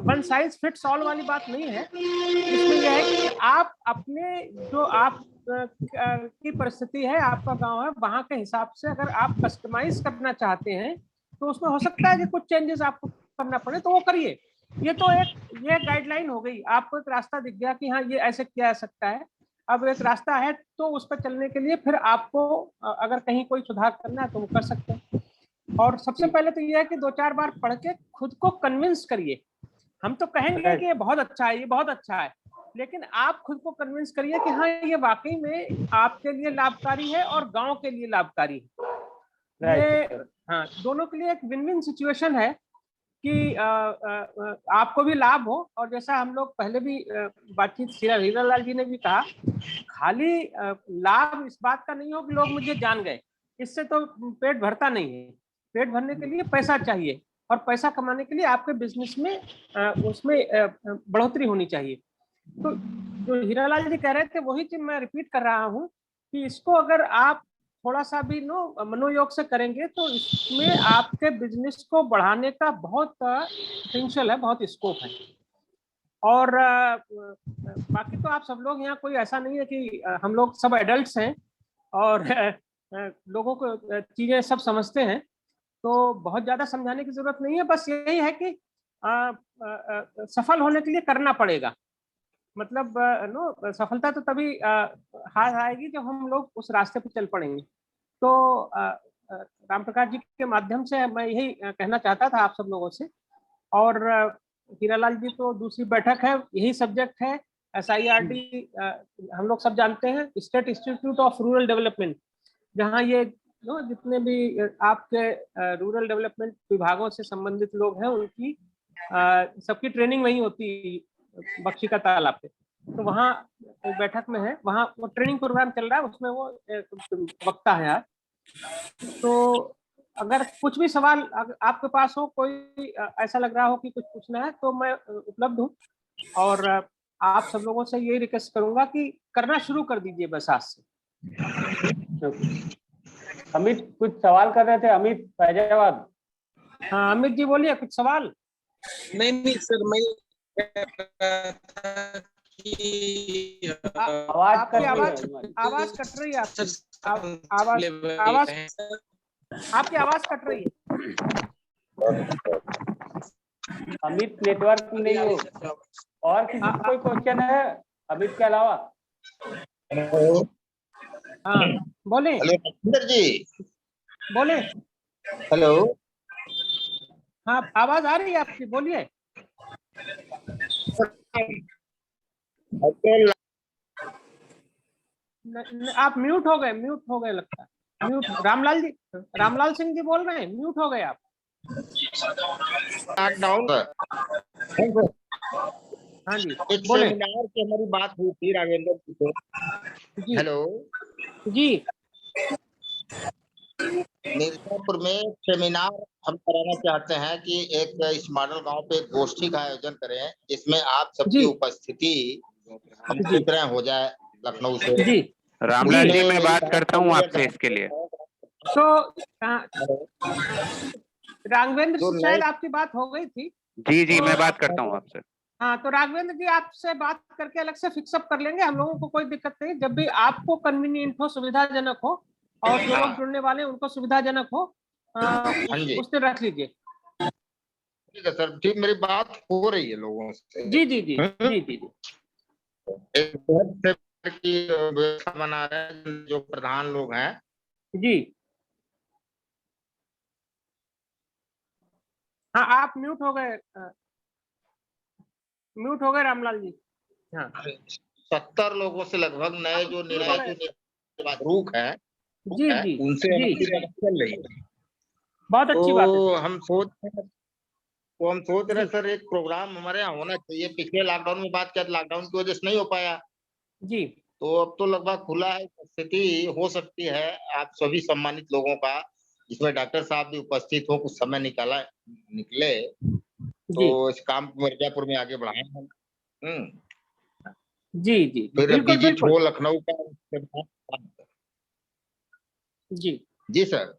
वन साइज फिट्स ऑल वाली बात नहीं है। इसमें यह है कि आप अपने जो आप की परिस्थिति है, आपका गांव है, वहां के हिसाब से अगर आप कस्टमाइज करना चाहते हैं तो उसमें हो सकता है कि कुछ चेंजेस आपको करना पड़े, तो वो करिए। ये तो ये गाइडलाइन हो गई, आपको एक रास्ता दिख गया कि हाँ ये ऐसे किया जा सकता है। अब एक रास्ता है तो उस पर चलने के लिए फिर आपको अगर कहीं कोई सुधार करना है तो वो कर सकते हैं। और सबसे पहले तो ये है कि 2-4 बार पढ़ के खुद को कन्विंस करिए। हम तो कहेंगे कि ये बहुत अच्छा है, ये बहुत अच्छा है, लेकिन आप खुद को कन्विंस करिए कि हाँ ये वाकई में आपके लिए लाभकारी है और गांव के लिए लाभकारी है। ये हाँ दोनों के लिए एक विन विन सिचुएशन है कि आपको भी लाभ हो, और जैसा हम लोग पहले भी बातचीत हीरालाल जी ने भी कहा, खाली लाभ इस बात का नहीं हो कि लोग मुझे जान गए, इससे तो पेट भरता नहीं है। पेट भरने के लिए पैसा चाहिए, और पैसा कमाने के लिए आपके बिजनेस में उसमें बढ़ोतरी होनी चाहिए। तो जो हीरालाल जी कह रहे थे वही चीज मैं रिपीट कर रहा हूँ कि इसको अगर आप थोड़ा सा भी मनोयोग से करेंगे तो इसमें आपके बिजनेस को बढ़ाने का बहुत पोटेंशियल है, बहुत स्कोप है। और बाकी तो आप सब लोग यहाँ, कोई ऐसा नहीं है कि हम लोग सब एडल्ट्स हैं और लोगों को चीजें सब समझते हैं, तो बहुत ज्यादा समझाने की जरूरत नहीं है। बस यही है कि सफल होने के लिए करना पड़ेगा। मतलब सफलता तो तभी हाथ आएगी जब हम लोग उस रास्ते पर चल पड़ेंगे। तो राम प्रकाश जी के माध्यम से मैं यही कहना चाहता था आप सब लोगों से। और हीरालाल जी तो दूसरी बैठक है, यही सब्जेक्ट है SIRD, हम लोग सब जानते हैं, state institute of rural development, जहाँ ये जितने भी आपके रूरल डेवलपमेंट विभागों से संबंधित लोग हैं उनकी सबकी ट्रेनिंग वहीं होती बख्शी का तालाब पे। तो वहाँ बैठक में है, वहाँ वो ट्रेनिंग प्रोग्राम चल रहा है, उसमें वो वक्ता है यार। तो अगर कुछ भी सवाल आपके पास हो, कोई ऐसा लग रहा हो कि कुछ पूछना है, तो मैं उपलब्ध हूँ। और आप सब लोगों से यही रिक्वेस्ट करूंगा कि करना शुरू कर दीजिए बस आज से। अमित कुछ सवाल कर रहे थे, अमित फैजाबाद। हाँ अमित जी बोलिए, कुछ सवाल। नहीं सर, मैं आपकी आवाज कट रही है, आपकी आवाज कट रही है। अमित नेटवर्क नहीं हो। और किसी को कोई क्वेश्चन है अमित के अलावा? हाँ बोले। हेलो सुंदर जी, बोले। हेलो। हाँ आवाज आ रही है आपकी, बोलिए। आप म्यूट हो गए लगता है। म्यूट रामलाल सिंह जी बोल रहे हैं, म्यूट हो गए आप। हाँ जी एक बोले। सेमिनार की हमारी बात हुई थी राघवेंद्र जी से। हेलो जी। मिर्जापुर में सेमिनार हम कराना चाहते हैं कि एक इस मॉडल गांव पे एक गोष्ठी का आयोजन करें, जिसमें आप सबकी उपस्थिति हम सोच रहे हो जाए लखनऊ से। जी रामलाल जी, मैं बात करता हूँ आपसे इसके लिए। तो राघवेंद्र से शायद आपकी बात हो गई थी। जी मैं बात करता हूँ आपसे। हाँ तो राघवेंद्र जी आपसे बात करके अलग से फिक्सअप कर लेंगे, हम लोगों को कोई दिक्कत नहीं। जब भी आपको कन्वीनियंट हो, सुविधाजनक हो, और जो लोग जुड़ने वाले हैं उनको सुविधाजनक हो, उस दिन रख लीजिए। ठीक है सर, ठीक, मेरी बात हो रही है लोगों से। जी जी जी जी जी जी। एक की व्यवस्था बना रहे हैं जो प्रधान लोग हैं। जी हाँ आप म्यूट हो गए रामलाल जी। हाँ 70 लोगों से लगभग नए जो निर्वाचित रूप है जी जी उनसे जी चल रही है। बहुत अच्छी बात है। तो हम सोच रहे सर एक प्रोग्राम हमारे यहाँ होना चाहिए। पिछले लॉकडाउन में बात किया, लॉकडाउन की वजह से नहीं हो पाया। जी तो अब तो लगभग खुला है, उपस्थिति हो सकती है आप सभी सम्मानित लोगों का, जिसमें डॉक्टर साहब भी उपस्थित हो, कुछ समय निकले जी तो इस काम को मिर्जापुर में आगे बढ़ाएं हम। जी जी फिर बिल्कुल विजिट बिल्कुल हो लखनऊ का, उसके बाद। जी जी सर।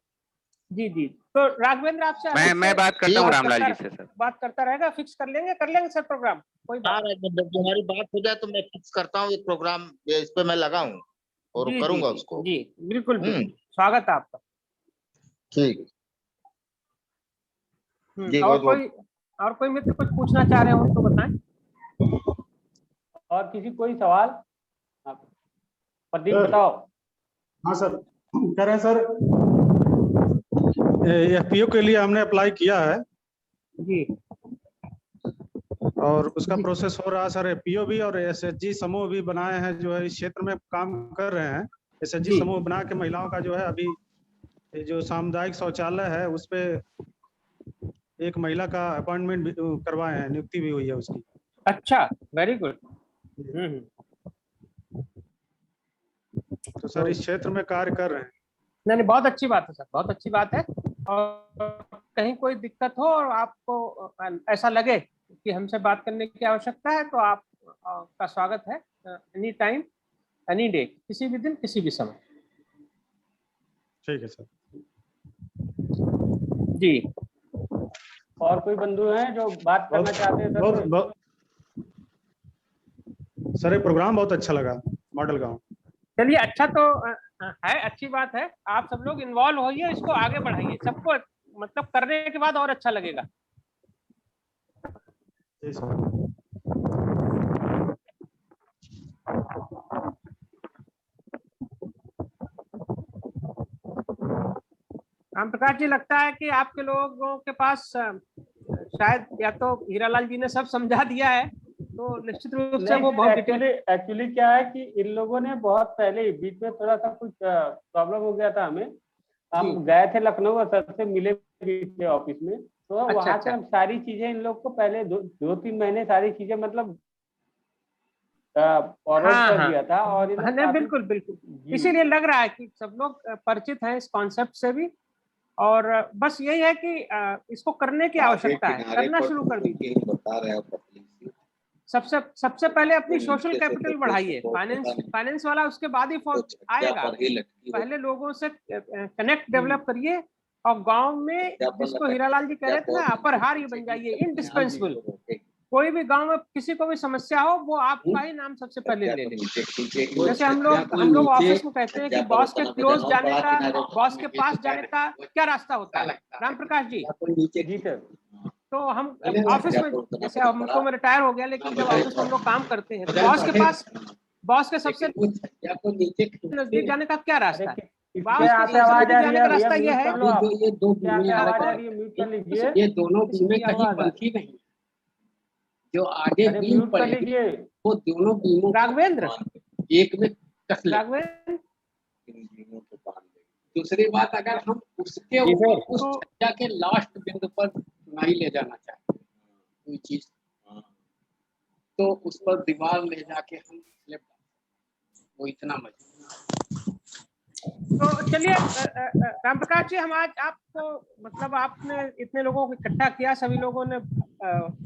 जी जी। तो राघवेंद्र आपसे अलग मैं से बात करता हूँ ठीक, रामलाल जी से सर। बात करता रहेगा, फिक्स कर लेंगे सर प्रोग्राम, कोई बात हाँ, जब तुम्हारी बात हो जाए तो मैं फिक्स करता हूँ एक प्रोग्राम, इस पे मैं लगा हूँ और जी जी करूंगा जी उसको। जी बिल्कुल हम्म, बिल्कुल, स्वागत है आपका। ठीक। जी और बहुत बहुत कोई मित्र कुछ पूछना चाह रहे हो तो बताएं। और किसी कोई सवाल? आप प्रदीप सर। बताओ। हाँ सर, कह रहे हैं सर एफपीओ के लिए हमने अप्लाई किया है जी और उसका जी प्रोसेस हो रहा है सर। एफपीओ भी और एसएचजी समूह भी बनाए हैं, जो है इस क्षेत्र में काम कर रहे हैं। एसएचजी जी समूह बना के महिलाओं का जो है अभी ये जो सामुदायिक शौचालय है उस पे एक महिला का अपॉइंटमेंट भी करवाए हैं, नियुक्ति भी हुई है उसकी। अच्छा, वेरी गुड। तो सर इस क्षेत्र में कार्य कर रहे हैं। नहीं नहीं, बहुत अच्छी बात है सर, बहुत अच्छी बात है। और कहीं कोई दिक्कत हो और आपको ऐसा लगे कि हमसे बात करने की आवश्यकता है तो आप का स्वागत है, एनी टाइम एनी डे, किसी भी दिन किसी भी समय। ठीक है सर। जी। और कोई बंधु हैं जो बात करना चाहते हैं सर से? सर ये प्रोग्राम बहुत अच्छा लगा, मॉडल गांव। चलिए, अच्छा तो है, अच्छी बात है। आप सब लोग इन्वॉल्व होइए, इसको आगे बढ़ाइए, सबको मतलब करने के बाद और अच्छा लगेगा। जी सर। राम प्रकाश जी, लगता है कि आपके लोगों के पास शायद या तो हीरालाल जी ने सब समझा दिया है, तो निश्चित रूप से वो बहुत डिटेल। एक्चुअली क्या है कि इन लोगों ने बहुत पहले ही बीच में थोड़ा सा कुछ प्रॉब्लम हो गया था हमें। हम गए थे लखनऊ और सर से मिले भी थे ऑफिस में, तो अच्छा, वहां अच्छा। से हम सारी चीजें इन लोग को पहले 2-3 महीने सारी चीजें मतलब फॉरवर्ड हाँ कर हाँ दिया था और इन लोग नहीं, काफी- बिल्कुल बिल्कुल, जी। इसीलिए लग रहा है कि सब लोग परिचित हैं इस कॉन्सेप्ट से भी। और बस यही है कि इसको करने की आवश्यकता है, करना शुरू कर दीजिए। सबसे पहले अपनी सोशल कैपिटल बढ़ाइए। फाइनेंस वाला उसके बाद ही आएगा। पहले लोगों से कनेक्ट डेवलप करिए और गांव में, जिसको हीरालाल जी कह रहे थे ना, अपर हार ये बन जाइए, इंडिस्पेंसिबल। कोई भी गांव में किसी को भी समस्या हो, वो आपका ही नाम सबसे पहले ले ले। जैसे हम लोग ऑफिस में कहते हैं कि बॉस के क्लोज जाने का, बॉस के पास जाने का क्या रास्ता होता है, राम प्रकाश जी? जी सर। तो हम ऑफिस में, जैसे हमको में रिटायर हो गया, लेकिन जब ऑफिस में हम लोग काम करते हैं तो बॉस के सबसे नजदीक जाने का क्या रास्ता है? इसके आगे आवाज आ रही जाने का रास्ता है, ये है। ये दो आवाज आ रही है, म्यूट कर लीजिए। ये दोनों बीमें कहीं बनती नहीं, जो आगे बीम म्यूट कर पड़ेगी लीजिए। वो दोनों बीमों राघवेंद्र, एक में कस ले। राघवेंद्र, दूसरी बात, अगर हम उसके ऊपर उस छज्जा के लास्ट बिंदु पर नहीं ले जाना चाहते कोई चीज, तो उस पर दीवार ले जाके हम स्लैब, वो इतना मजबूत। तो चलिए राम प्रकाश जी, हम आज आपको, मतलब आपने इतने लोगों को इकट्ठा किया, सभी लोगों ने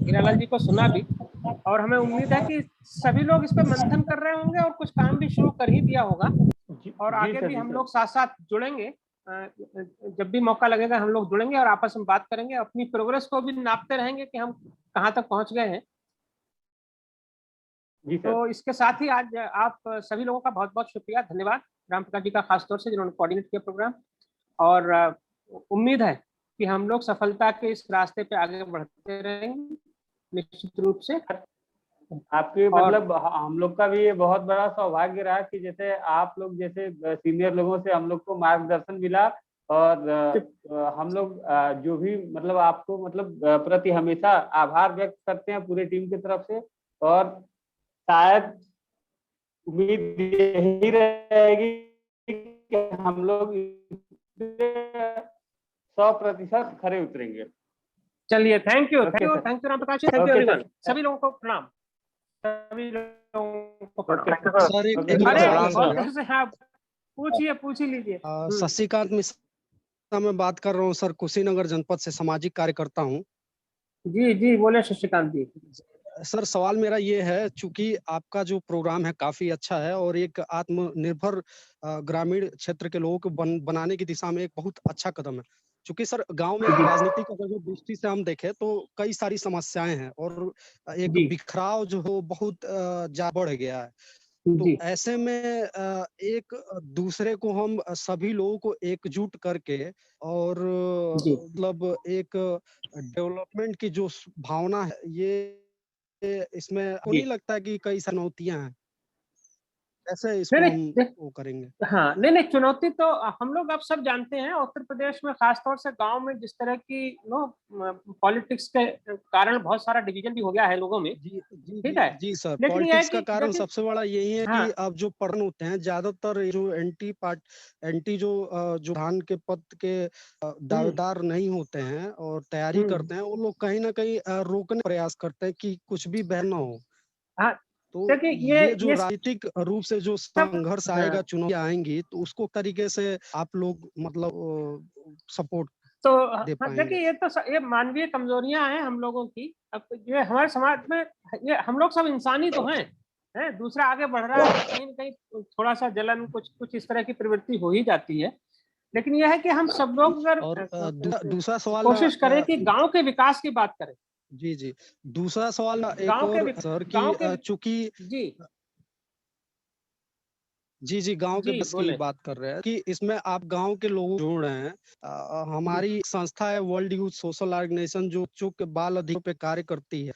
हीरालाल जी को सुना भी, और हमें उम्मीद है कि सभी लोग इस पे मंथन कर रहे होंगे और कुछ काम भी शुरू कर ही दिया होगा। और आगे भी हम लोग साथ साथ जुड़ेंगे, जब भी मौका लगेगा हम लोग जुड़ेंगे और आपस में बात करेंगे, अपनी प्रोग्रेस को भी नापते रहेंगे कि हम कहाँ तक पहुंच गए हैं। तो इसके साथ ही आज आप सभी लोगों का बहुत बहुत शुक्रिया, धन्यवाद। राम प्रकाश जी का खास तौर से, जिन्होंने कोऑर्डिनेट किया प्रोग्राम। और उम्मीद है कि हम लोग सफलता के इस रास्ते पे आगे बढ़ते रहेंगे निश्चित रूप से। आपके मतलब हम लोग का भी ये बहुत बड़ा सौभाग्य रहा कि जैसे आप लोग जैसे सीनियर लोगों से हम लोग को मार्गदर्शन मिला, और हम लोग जो भी मतलब आपको मतलब प्रति हमेशा आभार व्यक्त करते हैं पूरे टीम की तरफ से। और शायद उम्मीद यही रहेगी कि हम लोग 100% खरे उतरेंगे। चलिए, thank you Ram Prakash ji, thank you everyone, सभी लोगों को प्रणाम। सभी लोगों को प्रणाम। सर एक अरे सवाल बहुत था। देर से हाँ, पूछिए पूछ ही लीजिए। शशिकांत मिश्रा मैं बात कर रहा हूँ सर, कुशीनगर जनपद से सामाजिक कार्यकर्ता हूँ। जी जी बोले शशिकांत जी। सर सवाल मेरा ये है, चूंकि आपका जो प्रोग्राम है काफी अच्छा है और एक आत्मनिर्भर ग्रामीण क्षेत्र के लोगों को बनाने की दिशा में एक बहुत अच्छा कदम है। चूंकि सर गांव में राजनीतिक अगर जो दृष्टि से हम देखें तो कई सारी समस्याएं हैं और एक बिखराव जो हो बहुत जा बढ़ गया है। तो ऐसे में एक दूसरे को हम सभी लोगों को एकजुट करके और मतलब एक डेवलपमेंट की जो भावना है ये इसमें को नहीं लगता कि कई चुनौतियां हैं, कैसे इसको हम वो करेंगे? हाँ नहीं चुनौती तो हम लोग अब सब जानते हैं। उत्तर प्रदेश में खासतौर से गांव में जिस तरह की पॉलिटिक्स के कारण बहुत सारा डिवीजन भी हो गया है लोगों में। ठीक है जी सर, लेकिन पॉलिटिक्स का कारण सबसे बड़ा यही है कि अब जो पढ़न होते हैं ज्यादातर जो एंटी जो धान के पद के दावेदार नहीं होते हैं और तैयारी करते हैं, वो लोग कहीं ना कहीं रोकने प्रयास करते हैं कि कुछ भी बहन ना हो। तो ये जो राजनीतिक रूप से जो संघर्ष आएगा, चुनौतियां आएंगी, तो उसको तरीके से आप लोग मतलब सपोर्ट तो देखिए ये तो ये मानवीय कमजोरियां हैं हम लोगों की। अब ये हमारे समाज में ये हम लोग सब इंसानी तो हैं, दूसरा आगे बढ़ रहा है कहीं न कहीं थोड़ा सा जलन कुछ इस तरह की प्रवृत्ति हो ही जाती है। लेकिन यह है कि हम सब लोग अगर दूसरा सवाल कोशिश करें कि गांव के विकास की बात करें। जी दूसरा सवाल एक और सर की चूंकि जी गांव के बस की बात कर रहे हैं कि इसमें आप गांव के लोग जोड़ रहे हैं। हमारी संस्था है वर्ल्ड यूथ सोशल ऑर्गेनाइजेशन जो बच्चों के बाल अधिकारों पे कार्य करती है।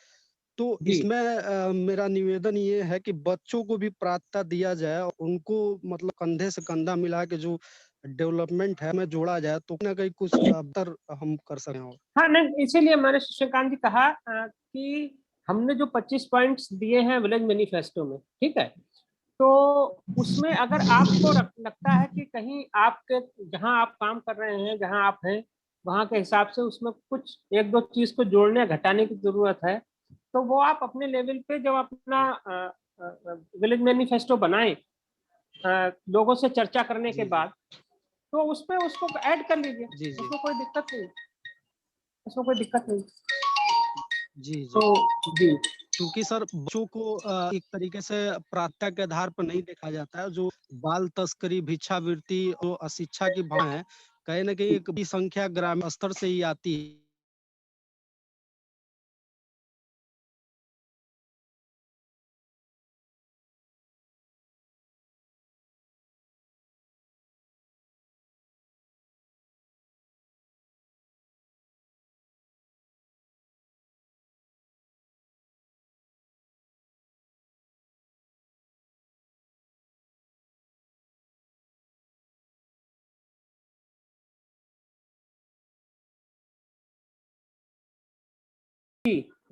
तो इसमें मेरा निवेदन ये है कि बच्चों को भी प्राथमिकता दिया जाए और उनको मतलब कंधे से कंधा मिला के जो डेवलपमेंट है में जोड़ा जाए, तो कहीं ना कहीं कुछ बेहतर हम कर सकें। हाँ नहीं इसीलिए मैंने शशिकांत जी कहा कि हमने जो 25 पॉइंट्स दिए हैं विलेज मैनिफेस्टो में, ठीक है, तो उसमें अगर आपको लगता है कि कहीं आपके जहां आप काम कर रहे हैं जहां आप हैं वहां के हिसाब से उसमें कुछ एक दो चीज को जोड़ने घटाने की जरूरत है, तो वो आप अपने लेवल पे जब अपना विलेज मैनिफेस्टो बनाएं लोगों से चर्चा करने के बाद, तो उसमें उसको ऐड कर लीजिए। उसमें कोई दिक्कत नहीं, उसमें कोई दिक्कत नहीं। तो क्योंकि सर बच्चों को एक तरीके से प्राथमिकता के आधार पर नहीं देखा जाता है। जो बाल तस्करी, भिक्षावृत्ति और अशिक्षा की भाव है, कहीं ना कहीं एक बड़ी संख्या ग्रामीण स्तर से ही आती है।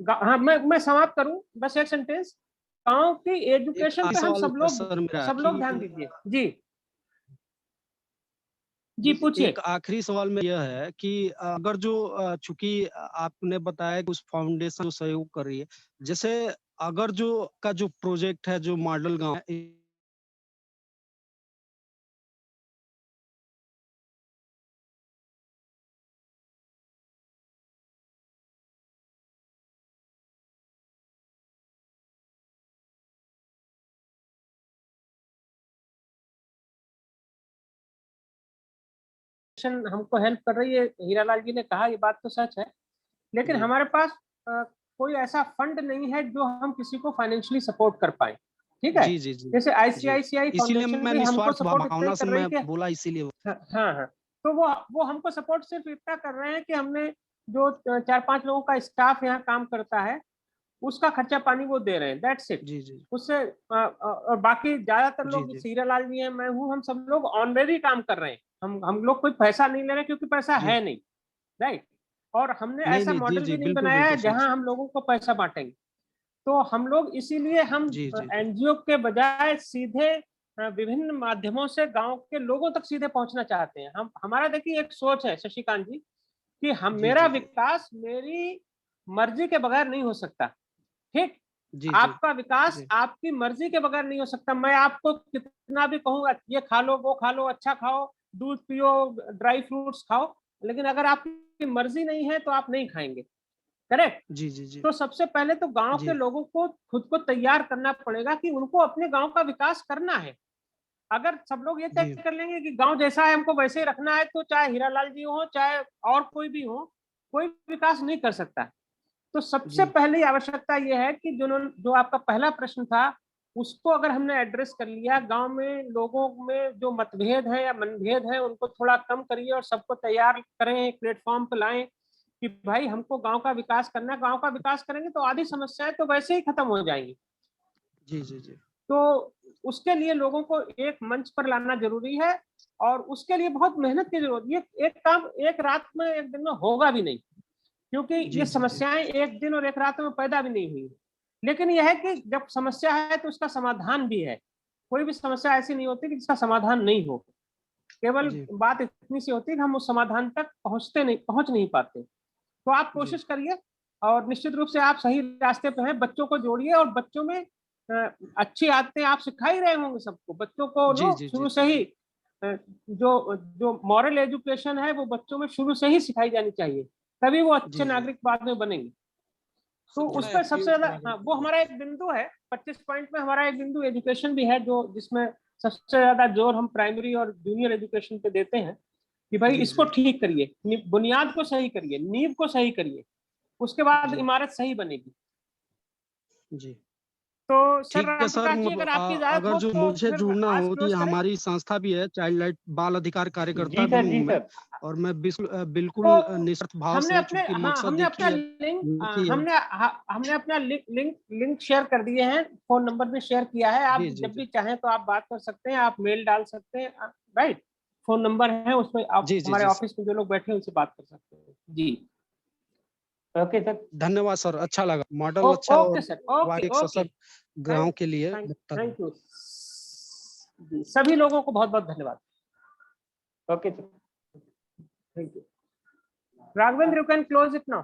हाँ मैं समाप्त करूं बस एक सेंटेंस। गांव की एजुकेशन पे हम सब लोग ध्यान दीजिए। जी पूछिए। एक आखिरी सवाल में यह है कि अगर जो चूंकि आपने बताया कि उस फाउंडेशन जो सहयोग कर रही है, जैसे अगर जो का जो प्रोजेक्ट है जो मॉडल गांव है, हमको हेल्प कर रही है, हीरालाल जी ने कहा ये बात तो सच है, लेकिन हमारे पास कोई ऐसा फंड नहीं है जो हम किसी को फाइनेंशियली सपोर्ट कर पाए। ठीक है, जैसे आईसीआईसीआई फाउंडेशन भी हमको सपोर्ट कर रही है, बोला इसीलिए। हाँ तो वो हमको सपोर्ट सिर्फ इतना कर रहे हैं कि हमने जो 4-5 लोगों का स्टाफ यहाँ काम करता है उसका खर्चा पानी वो दे रहे हैं, दैट्स इट। उससे और बाकी ज्यादातर लोग हीरालाल जी हैं, मैं हूँ, हम सब लोग ऑनरेरी काम कर रहे हैं। हम लोग कोई पैसा नहीं ले रहे क्योंकि पैसा है नहीं, राइट। और हमने ऐसा मॉडल भी नहीं बनाया है जहां हम लोगों को पैसा बांटेंगे। तो हम लोग इसीलिए हम एनजीओ के बजाय सीधे विभिन्न माध्यमों से गांव के लोगों तक सीधे पहुंचना चाहते हैं। हमारा देखिए एक सोच है शशिकांत जी कि मेरा विकास मेरी मर्जी के बगैर नहीं हो सकता। ठीक, जी, जी, आपका विकास जी, आपकी मर्जी के बगैर नहीं हो सकता। मैं आपको कितना भी कहूंगा ये खा लो, वो खा लो, अच्छा खाओ, दूध पियो, ड्राई फ्रूट्स खाओ, लेकिन अगर आपकी मर्जी नहीं है तो आप नहीं खाएंगे। करेक्ट? जी, जी, जी, तो सबसे पहले तो गांव के जी, लोगों को खुद को तैयार करना पड़ेगा कि उनको अपने गांव का विकास करना है। अगर सब लोग ये तय जी, कर लेंगे कि गांव जैसा है हमको वैसे ही रखना है, तो चाहे हीरालाल जी हो, चाहे और कोई भी हो, कोई विकास नहीं कर सकता। तो सबसे जी, पहली आवश्यकता यह है कि जो आपका पहला प्रश्न था, उसको अगर हमने एड्रेस कर लिया, गांव में लोगों में जो मतभेद है या मनभेद है उनको थोड़ा कम करिए और सबको तैयार करें, एक प्लेटफॉर्म पे लाएं कि भाई हमको गांव का विकास करना है। गांव का विकास करेंगे तो आधी समस्याएं तो वैसे ही खत्म हो जाएंगी। जी, जी, जी, तो उसके लिए लोगों को एक मंच पर लाना जरूरी है और उसके लिए बहुत मेहनत की जरूरत है। ये एक काम एक रात में एक दिन में होगा भी नहीं, क्योंकि जी, ये जी, जी, समस्याएं एक दिन और एक रात में पैदा भी नहीं हुई। लेकिन यह है कि जब समस्या है तो उसका समाधान भी है। कोई भी समस्या ऐसी नहीं होती कि जिसका समाधान नहीं हो। केवल जी, बात इतनी सी होती है कि हम उस समाधान तक पहुंच नहीं पाते। तो आप जी, कोशिश करिए और निश्चित रूप से आप सही रास्ते पे हैं। बच्चों को जोड़िए और बच्चों में अच्छी आदतें आप सिखा ही रहे होंगे सबको। बच्चों को जी, नो जी, जी, शुरू से जी, ही जो जो मॉरल एजुकेशन है वो बच्चों में शुरू से ही सिखाई जानी चाहिए, तभी वो अच्छे जी, जी, नागरिक बाद में बनेंगे। तो सर उस थोड़ा पर सबसे एक्टिव ज्यादा थोड़ा हाँ, वो हमारा एक बिंदु है। 25 पॉइंट में हमारा एक बिंदु एजुकेशन भी है, जो जिसमें सबसे ज्यादा जोर हम प्राइमरी और जूनियर एजुकेशन पे देते हैं कि भाई जी, इसको जी, ठीक करिए, बुनियाद को सही करिए, नींव को सही करिए, उसके बाद जी, इमारत सही बनेगी। जी। तो सर ठीक है राम सर, प्रकाश जी, अगर आपकी इजाजत अगर हो जो तो मुझे फिर जुड़ना आज हो, कि क्लोज करें। हमारी संस्था भी है, चाइल्ड लाइट बाल अधिकार कार्यकर्ता जी भी सर, हूँ जी मैं, सर। और मैं तो बिल्कुल निस्वार्थ भाव हमने से, अपने चूंकि हाँ मकसद हमने एक अपना ही है, लिंक एक ही है। हमने अपना लिंक शेयर कर दिए हैं, फोन नंबर भी शेयर किया है। आप जी, जी, जब जी, भी चाहें तो आप बात कर सकते हैं, आप मेल डाल सकते हैं, राइट। फोन नंबर है, उसमें आप जी, जी, हमारे जी सर। ऑफिस में जो लोग बैठे हैं उनसे बात कर सकते हैं जी। Okay sir. धन्यवाद सर, अच्छा लगा, मॉडल अच्छा ओके और सर, ओके वाकई एक ओके, सशक्त गांव के लिए लगता है। थैंक यू जी। सभी लोगों को बहुत बहुत धन्यवाद। Okay sir. Thank you. Raghavendra, you can close it now.